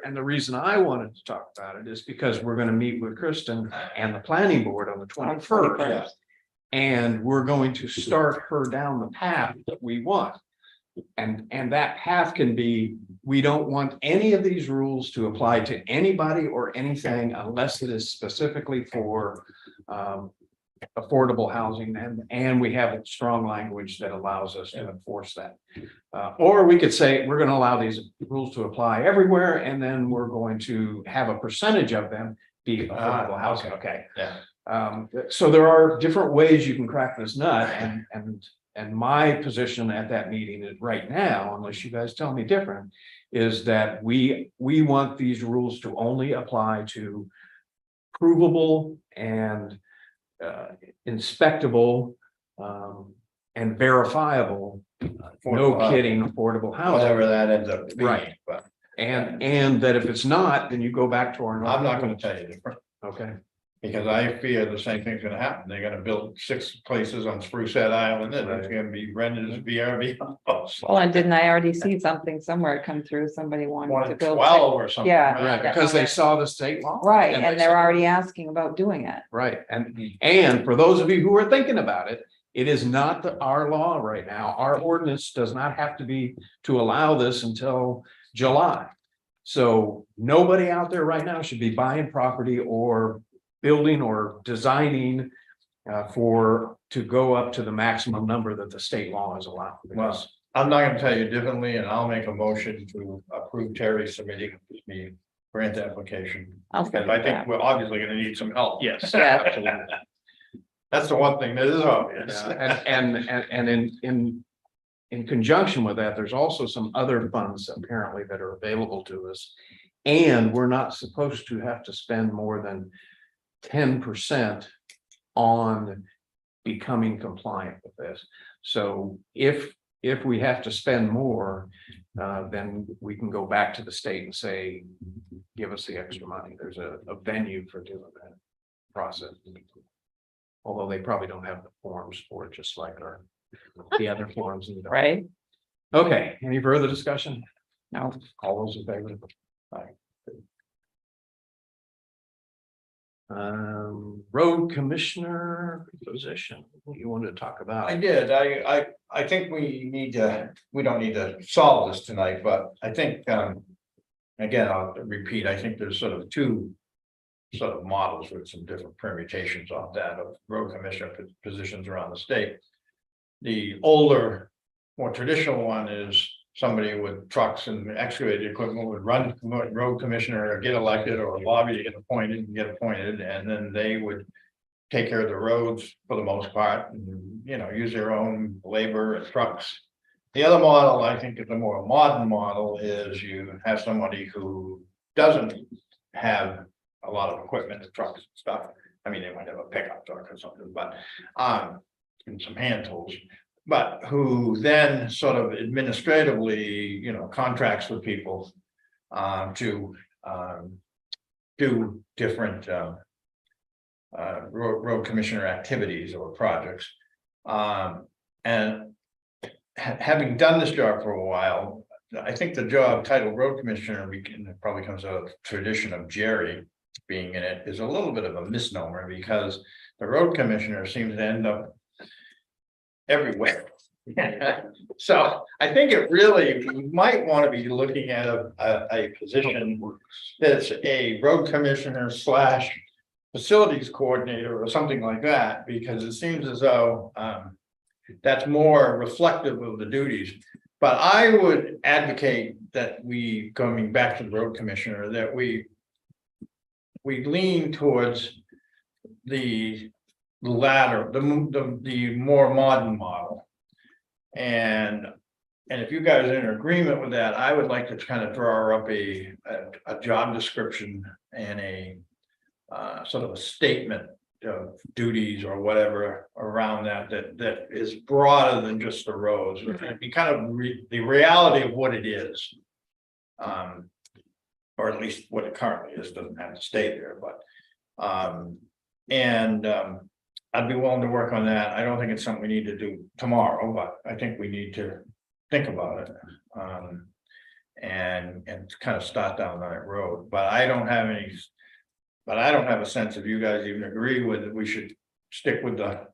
and the reason I wanted to talk about it is because we're gonna meet with Kristen and the planning board on the 21st. Yeah. And we're going to start her down the path that we want. And that path can be, we don't want any of these rules to apply to anybody or anything unless it is specifically for affordable housing, and we have a strong language that allows us to enforce that. Or we could say, we're gonna allow these rules to apply everywhere, and then we're going to have a percentage of them be affordable housing, okay? Yeah. So there are different ways you can crack this nut, and and my position at that meeting is right now, unless you guys tell me different, is that we want these rules to only apply to provable and inspectable and verifiable, no kidding, affordable housing. Whatever that ends up being. Right. But And that if it's not, then you go back to our. I'm not gonna tell you different, Okay, because I fear the same thing's gonna happen. They're gonna build 6 places on Sprucehead Island, and it's Right. gonna be rented as VRV. Well, and didn't I already see something somewhere come through, somebody wanted to build. 12 or something. Yeah. right, because they saw the state law. Right, they and they're said- already asking about doing it. Right, and for those of you who are thinking about it, it is not our law right now. Our ordinance does not have to be to allow this until July. So nobody out there right now should be buying property or building or designing to go up to the maximum number that the state law is allowed. Well, I'm not gonna tell you differently, and I'll make a motion to approve Terry submitting the grant application. I'll Because second I think that. we're obviously gonna need some help. Yes. Yeah. Absolutely. That's the one thing that is obvious. Yeah, and in conjunction with that, there's also some other funds apparently that are available to us. And we're not supposed to have to spend more than 10% on becoming compliant with this. So if we have to spend more, then we can go back to the state and say, give us the extra money. There's a venue for doing that process. Although they probably don't have the forms for it, just like the other forms. Right? Okay, any further discussion? No. All those in favor? Aye. Road commissioner position, what you wanted to talk about? I did, I think we don't need to solve this tonight, but I think, again, I'll repeat, I think there's sort of 2 sort of models with some different permutations of that of road commissioner positions around the state. The older, more traditional one is somebody with trucks and excavated equipment would run road commissioner or get elected or lobby to get appointed and get appointed, and then they would take care of the roads for the most part, and, use their own labor and trucks. The other model, I think, is a more modern model, is you have somebody who doesn't have a lot of equipment and trucks and stuff. I mean, they might have a pickup truck or something, but and some hand tools, but who then sort of administratively, contracts with people to do different road commissioner activities or projects. And having done this job for a while, I think the job title road commissioner, it probably comes out of the tradition of Jerry being in it, is a little bit of a misnomer, because the road commissioner seems to end up everywhere. So I think we might want to be looking at a position that's a road commissioner / facilities coordinator or something like that, because it seems as though that's more reflective of the duties. But I would advocate that coming back to the road commissioner, that we lean towards the latter, the more modern model. And if you guys are in agreement with that, I would like to kind of draw up a job description and a sort of a statement of duties or whatever around that is broader than just the roads. It'd be kind of the reality of what it is. Or at least what it currently is, doesn't have to stay there, but I'd be willing to work on that. I don't think it's something we need to do tomorrow, but I think we need to think about it. And kind of start down that road, but I don't have a sense if you guys even agree with it. We should stick with the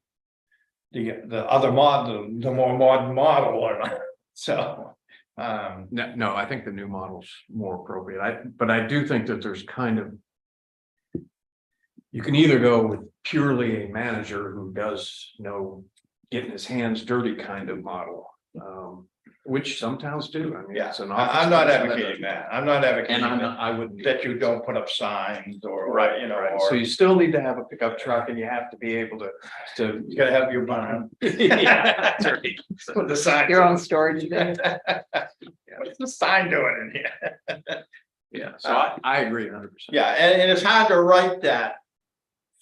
other model, the more modern model or not. So No, I think the new model's more appropriate. But I do think that there's kind of. You can either go with purely a manager who does getting his hands dirty kind of model. which some towns do. I mean, Yeah, it's an I'm not office. advocating that. I'm not advocating And that, I wouldn't. that you don't put up signs or, Right, you know, right. or So you still need to have a pickup truck and you have to be able to. you gotta have your barn. Yeah, that's right. Put the sign. Your own storage bin. What's the sign doing in here? Yeah, so I agree 100%. Yeah, and it's hard to write that.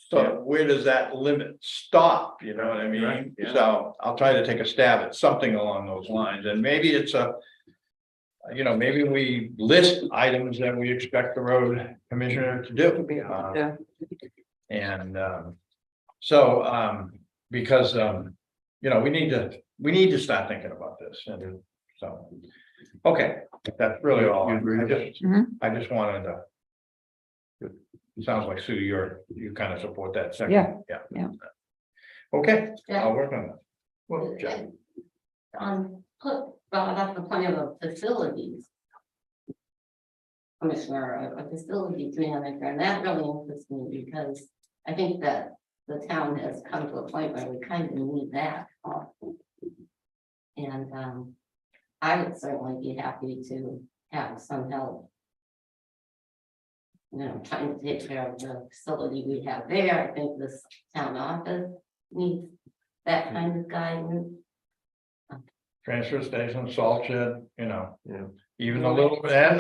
So where does that limit stop, you know what I mean? Right, yeah. So I'll try to take a stab at something along those lines, and maybe it's a. You know, maybe we list items that we expect the road commissioner to do. Yeah. And so because you know, we need to start thinking about this, and so. Okay, that's really all. You agree with I just wanted to. It sounds like Sue, you kind of support that second. Yeah, Yeah. yeah. Okay, Yeah. I'll work on that. Well, Jack. Brought up the point of the facilities. Commissioner, a facility manager, and that really interests me because I think that the town has come to a point where we kind of need that. And I would certainly be happy to have some help. You know, trying to take care of the facility we have there. I think this town office needs that kind of guidance. Transfer station, salt shed, you know. Yeah. Even the little red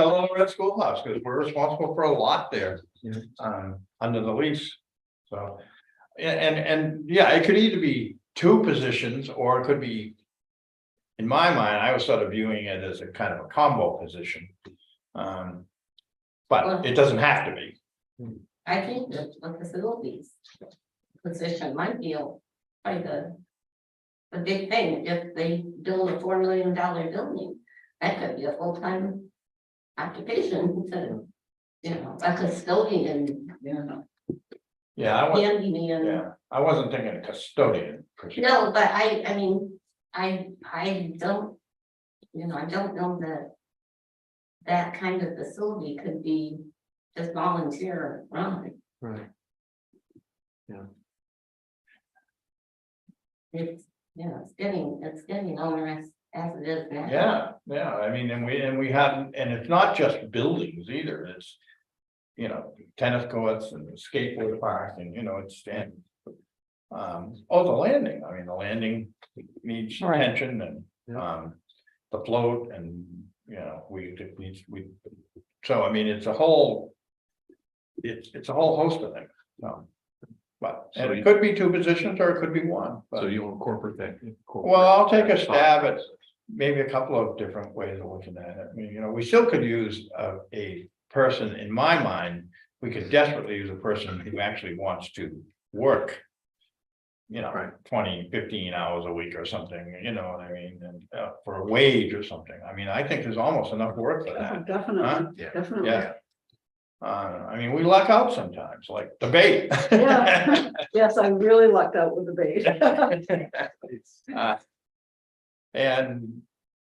schoolhouse, because we're responsible for a lot there. Yeah. Under the lease. So, and yeah, it could either be two positions or it could be. In my mind, I was sort of viewing it as a kind of a combo position. But it doesn't have to be. I think that the facilities position might be quite a big thing if they build a $4 million building. That could be a full-time occupation to, you know, a custodian, Yeah, I was, handyman. yeah, I wasn't thinking custodian. per se. No, but I mean, I don't, you know, I don't know that that kind of facility could be just volunteer run. Right. It's, yeah, it's getting onerous as it is now. Yeah, I mean, and we have, and it's not just buildings either, it's. You know, tennis courts and skateboard park and, you know, it's and. The landing, I mean, the landing needs Right. attention and, the float and, you know, we, so I mean, it's a whole. It's a whole host of things, so. But, and it could be two positions or it could be one, but. So you'll incorporate that. Well, I'll take a stab at maybe a couple of different ways of looking at it. I mean, you know, we still could use a person, in my mind, we could desperately use a person who actually wants to work. You know, Right. 20, 15 hours a week or something, you know what I mean, and for a wage or something. I mean, I think there's almost enough work for that. Definitely, Yeah. definitely. Yeah. I mean, we luck out sometimes, like the bait. Yeah. Yes, I really lucked out with the bait. And,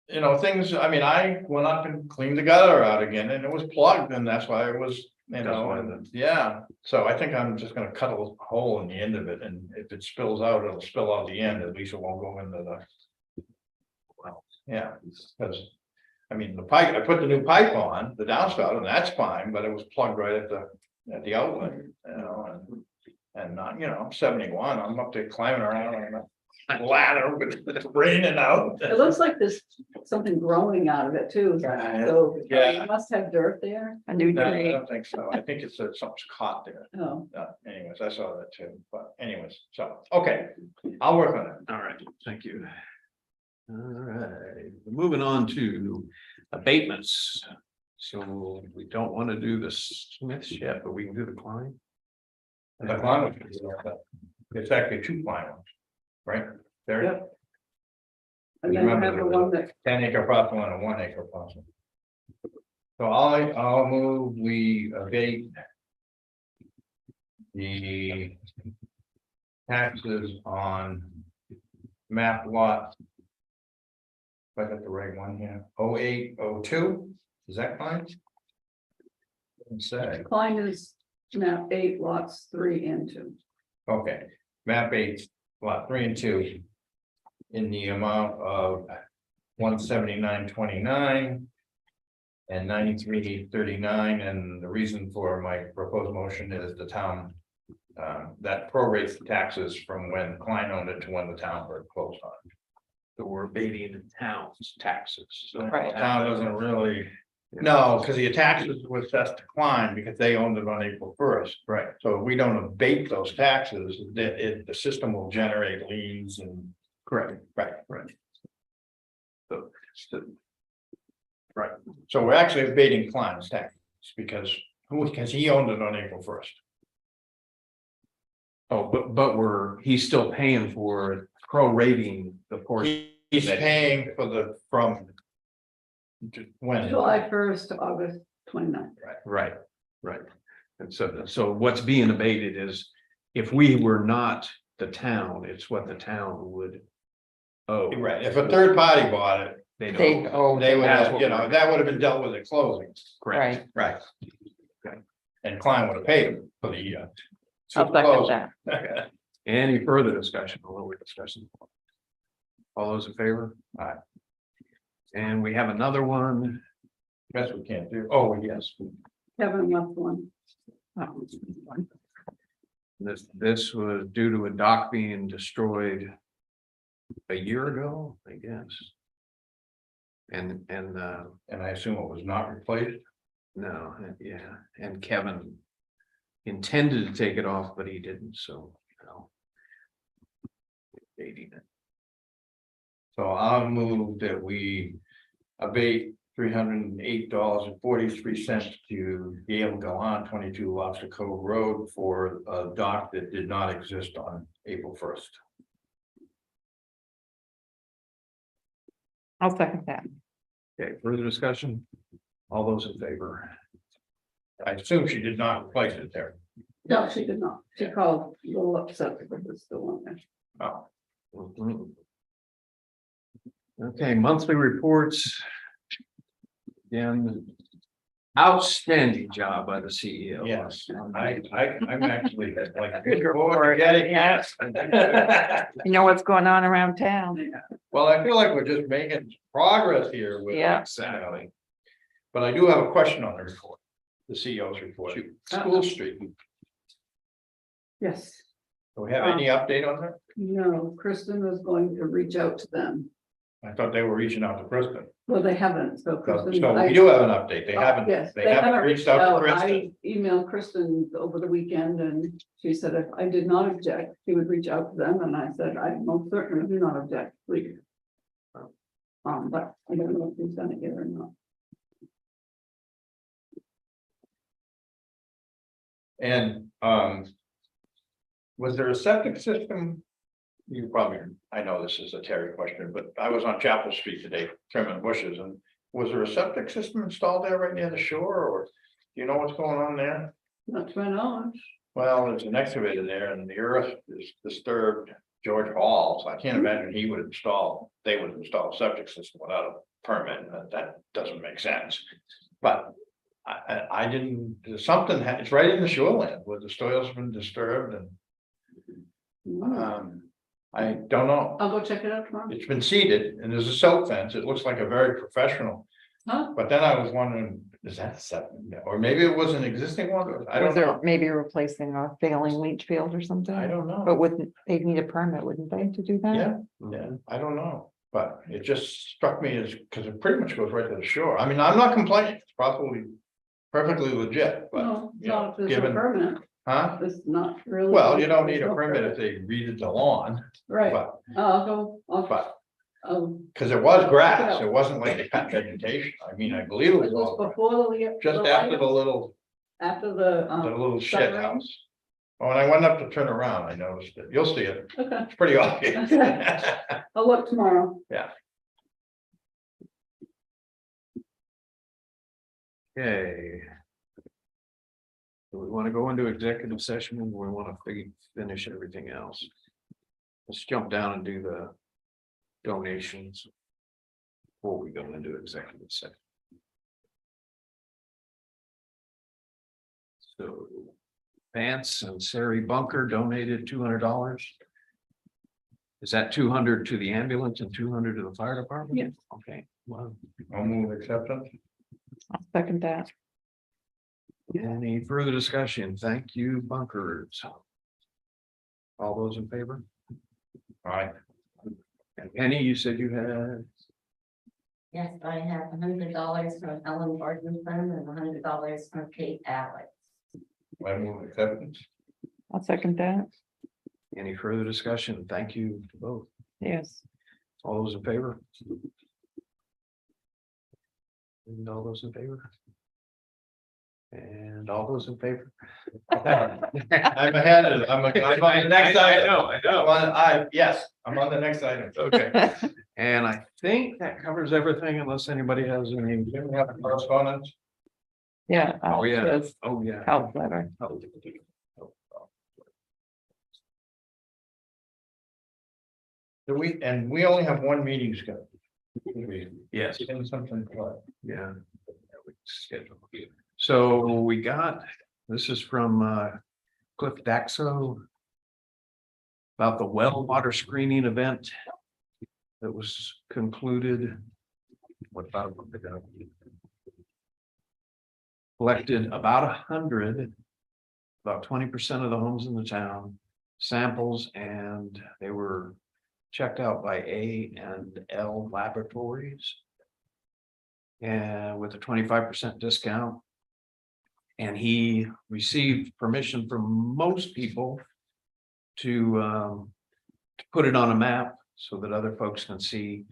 you know, things, I mean, I went up and cleaned the gutter out again and it was plugged and that's why it was, you know, and yeah. So I think I'm just gonna cut a hole in the end of it and if it spills out, it'll spill out the end, at least it won't go into the. Well, yeah, because, I mean, the pipe, I put the new pipe on, the downspout, and that's fine, but it was plugged right at the outlet, you know, and not, you know, I'm 71, I'm up there climbing around on a ladder with it raining out. It looks like there's something growing out of it too, so Yeah. you must have dirt there. A new No, I tree. don't think so, I think it's something's caught there, Oh, anyways, I saw that too, but anyways, so, okay, I'll work on it. All right, thank you. All right, moving on to abatements. So we don't want to do the Smiths yet, but we can do the Klein. The climate, it's actually two ones, right? There, yeah. And then you have the one that, 10-acre parcel and a 1-acre parcel. So I'll move, we abate the taxes on map lot. If I got the right one here, 0802, is that fine? Doesn't say, Klein is map 8 lots 3 and 2. okay, map 8, lot 3 and 2. In the amount of 179.29. And 93.39, and the reason for my proposed motion is the town. That prorates the taxes from when Klein owned it to when the town were closed on it. So we're abating the town's taxes. So Right. The town doesn't really, no, because the taxes was assessed to Klein because they owned it on April 1st. Right. So if we don't abate those taxes, the system will generate liens and. Correct. Right. So, Right, so we're actually abating Klein's taxes because he owned it on April 1st. oh, but he's still paying for prorating the portion. He's paying for from. When? July 1st to August 29th. Right. And so what's being abated is if we were not the town, it's what the town would owe. Right, if a third party bought it, They They, don't. oh, they would That's have, what you know, we're- that would have been dealt with at closing. Correct. right, Right. Okay. And Klein would have paid him for the. I'll second that. Any further discussion? Although we're discussing. All those in favor? Aye. And we have another one. Best we can't do, oh, yes, Kevin left one. Oh, This was due to a dock being destroyed a year ago, I guess. And and I assume it was not replaced. no, yeah, and Kevin intended to take it off, but he didn't, so. No. Dating it. So I'll move that we abate $308.43 to Gail Galan, 22 Lobster Cove Road for a dock that did not exist on April 1st. I'll second that. Okay, further discussion? All those in favor? I assume she did not replace it there. No, she did not. She called a little upset because it's still on there. Oh, Mhm. Okay, monthly reports. Again, outstanding job by the CEO. yes, I'm actually like. Good report, yes. You know what's going on around town? Well, I feel like we're just making progress here with. Yeah. Exactly. But I do have a question on the report, the CEO's report, School Street. Yes, Do we have any update on that? no, Kristen was going to reach out to them. I thought they were reaching out to Kristen. Well, they haven't, so So Kristen. we do have an update. They haven't, Yes, they haven't reached out to Kristen. I emailed Kristen over the weekend and she said if I did not object, she would reach out to them, and I said, I most certainly do not object, please. But I don't know if he's done it yet or not. And, was there a septic system? You probably, I know this is a Terry question, but I was on Chapel Street today trimming bushes, and was there a septic system installed there right near the shore, or do you know what's going on there? Not to my knowledge. Well, there's an excavator there and the earth is disturbed George Hall, so I can't imagine they would install a septic system without a permit, and that doesn't make sense. But I didn't, there's something, it's right in the shoreline where the soil's been disturbed and, I don't know. I'll go check it out tomorrow. It's been seeded and there's a silt fence. It looks like a very professional. Huh? But then I was wondering, is that a septic? Or maybe it was an existing one. I Was don't there know. maybe replacing a failing leach field or something? I don't know. But wouldn't, they'd need a permit, wouldn't they, to do that? Yeah, yeah, I don't know, but it just struck me as, because it pretty much goes right to the shore. I mean, I'm not complaining, it's probably perfectly legit, but, No, you know, not if there's a given, permit. huh? It's not really. Well, you don't need a permit if they redid the lawn, Right, but, but, because it was grass, it wasn't like they cut vegetation. I mean, I believe it was was all, this before the. just after the little, After the the, little shed submarine? house. When I went up to turn around, I noticed it, you'll see it, okay, it's pretty obvious. I'll look tomorrow. Okay. Do we want to go into executive session and we want to finish everything else? Let's jump down and do the donations. Before we go into executive session. So Vance and Sari Bunker donated $200. Is that 200 to the ambulance and 200 to the fire department? Yes. Okay, well, I'll move acceptance. I'll second that. any further discussion? Thank you, bunkers. All those in favor? Aye. And Penny, you said you had, Yes, I have $100 from Ellen Gordon Fund and $100 from Kate Alex. I move acceptance. I'll second that. any further discussion? Thank you to both. Yes. All those in favor? And all those in favor? And all those in favor? I'm ahead of, I'm on the next item. I know. Yes, I'm on the next item. Okay, and I think that covers everything unless anybody has any. Do we have a correspondence? Yeah. Oh, yeah. says Oh, yeah. Health letter. We only have one meeting scheduled. Yes. And something. Yeah. Schedule. So we got, this is from Cliff Daxo. About the well water screening event. That was concluded. What about a month ago? Collected about 100. About 20% of the homes in the town. Samples, and they were checked out by A and L laboratories. And with a 25% discount. And he received permission from most people to put it on a map so that other folks can see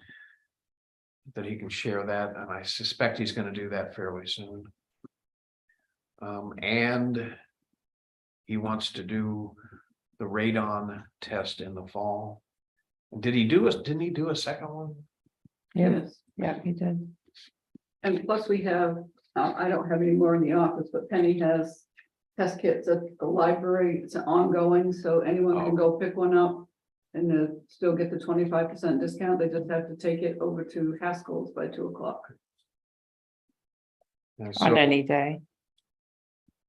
that he can share that, and I suspect he's going to do that fairly soon. And he wants to do the radon test in the fall. Didn't he do a second one? Yes. Yeah, he did. And plus we have, I don't have any more in the office, but Penny has test kits at the library. It's ongoing, so anyone can go pick one up. And still get the 25% discount. They just have to take it over to Haskell's by 2 o'clock. And On so- any day.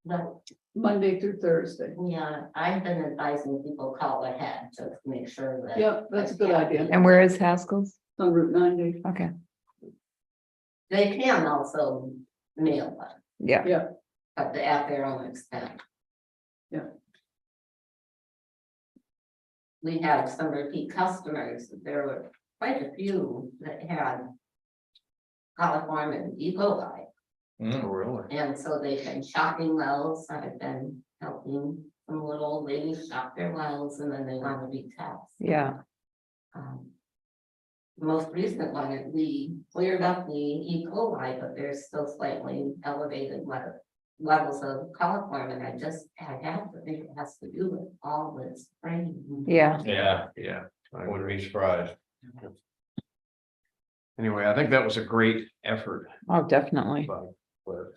Well, Monday through Thursday. yeah, I've been advising people call ahead to make sure that. Yeah, that's a good idea. It's And where is Haskell's? on Route 90. Okay, They can also mail them, yeah. but they at their own expense. Yeah. We have some repeat customers. There were quite a few that had coliform E. coli. Oh, really? And so they've been shopping wells. I've been helping some little old ladies shop their wells, and then they want to retest. Yeah, The most recent one, we cleared up the E. coli, but there's still slightly elevated levels of coliform, and I have to think it has to do with all this rain. yeah. Yeah. I wouldn't be surprised. Anyway, I think that was a great effort. Oh, definitely. by Cliff.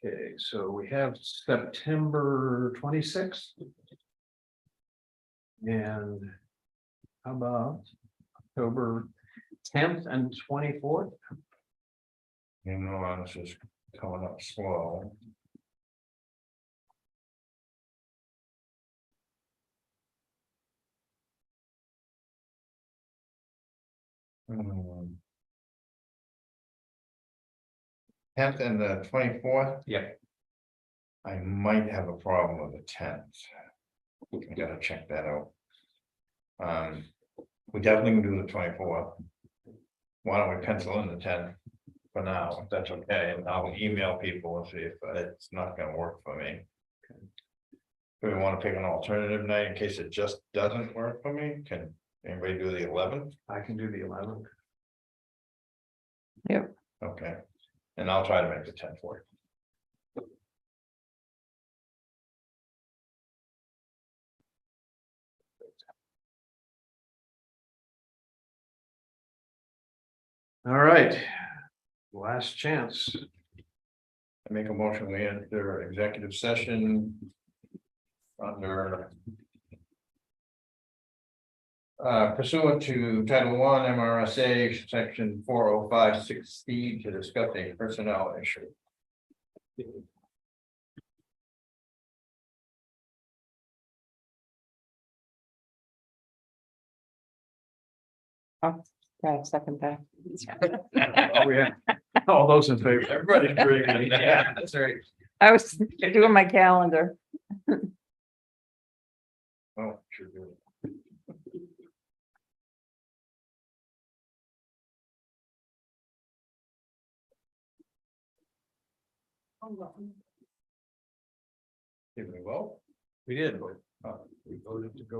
Okay, so we have September 26th. And how about October 10th and 24th? You know, this is coming up slow. Hmm. 10th and the 24th? Yep. I might have a problem with the 10th. I gotta check that out. We definitely can do the 24th. Why don't we pencil in the 10th for now, if that's okay, and I'll email people and see if it's not gonna work for me. Do we want to pick an alternative night in case it just doesn't work for me? Can anybody do the 11th? I can do the 11th. Yep. Okay, and I'll try to make the 10th work. All right. Last chance. I make a motion, we enter executive session. Under. Pursuant to Title I MRSA, Section 4056C, to discuss a personnel issue. Yeah, second that. Oh, yeah. All those in favor? Everybody's agreeing, yeah, that's right. I was doing my calendar. Oh, sure do. Did we vote? We did. We voted to go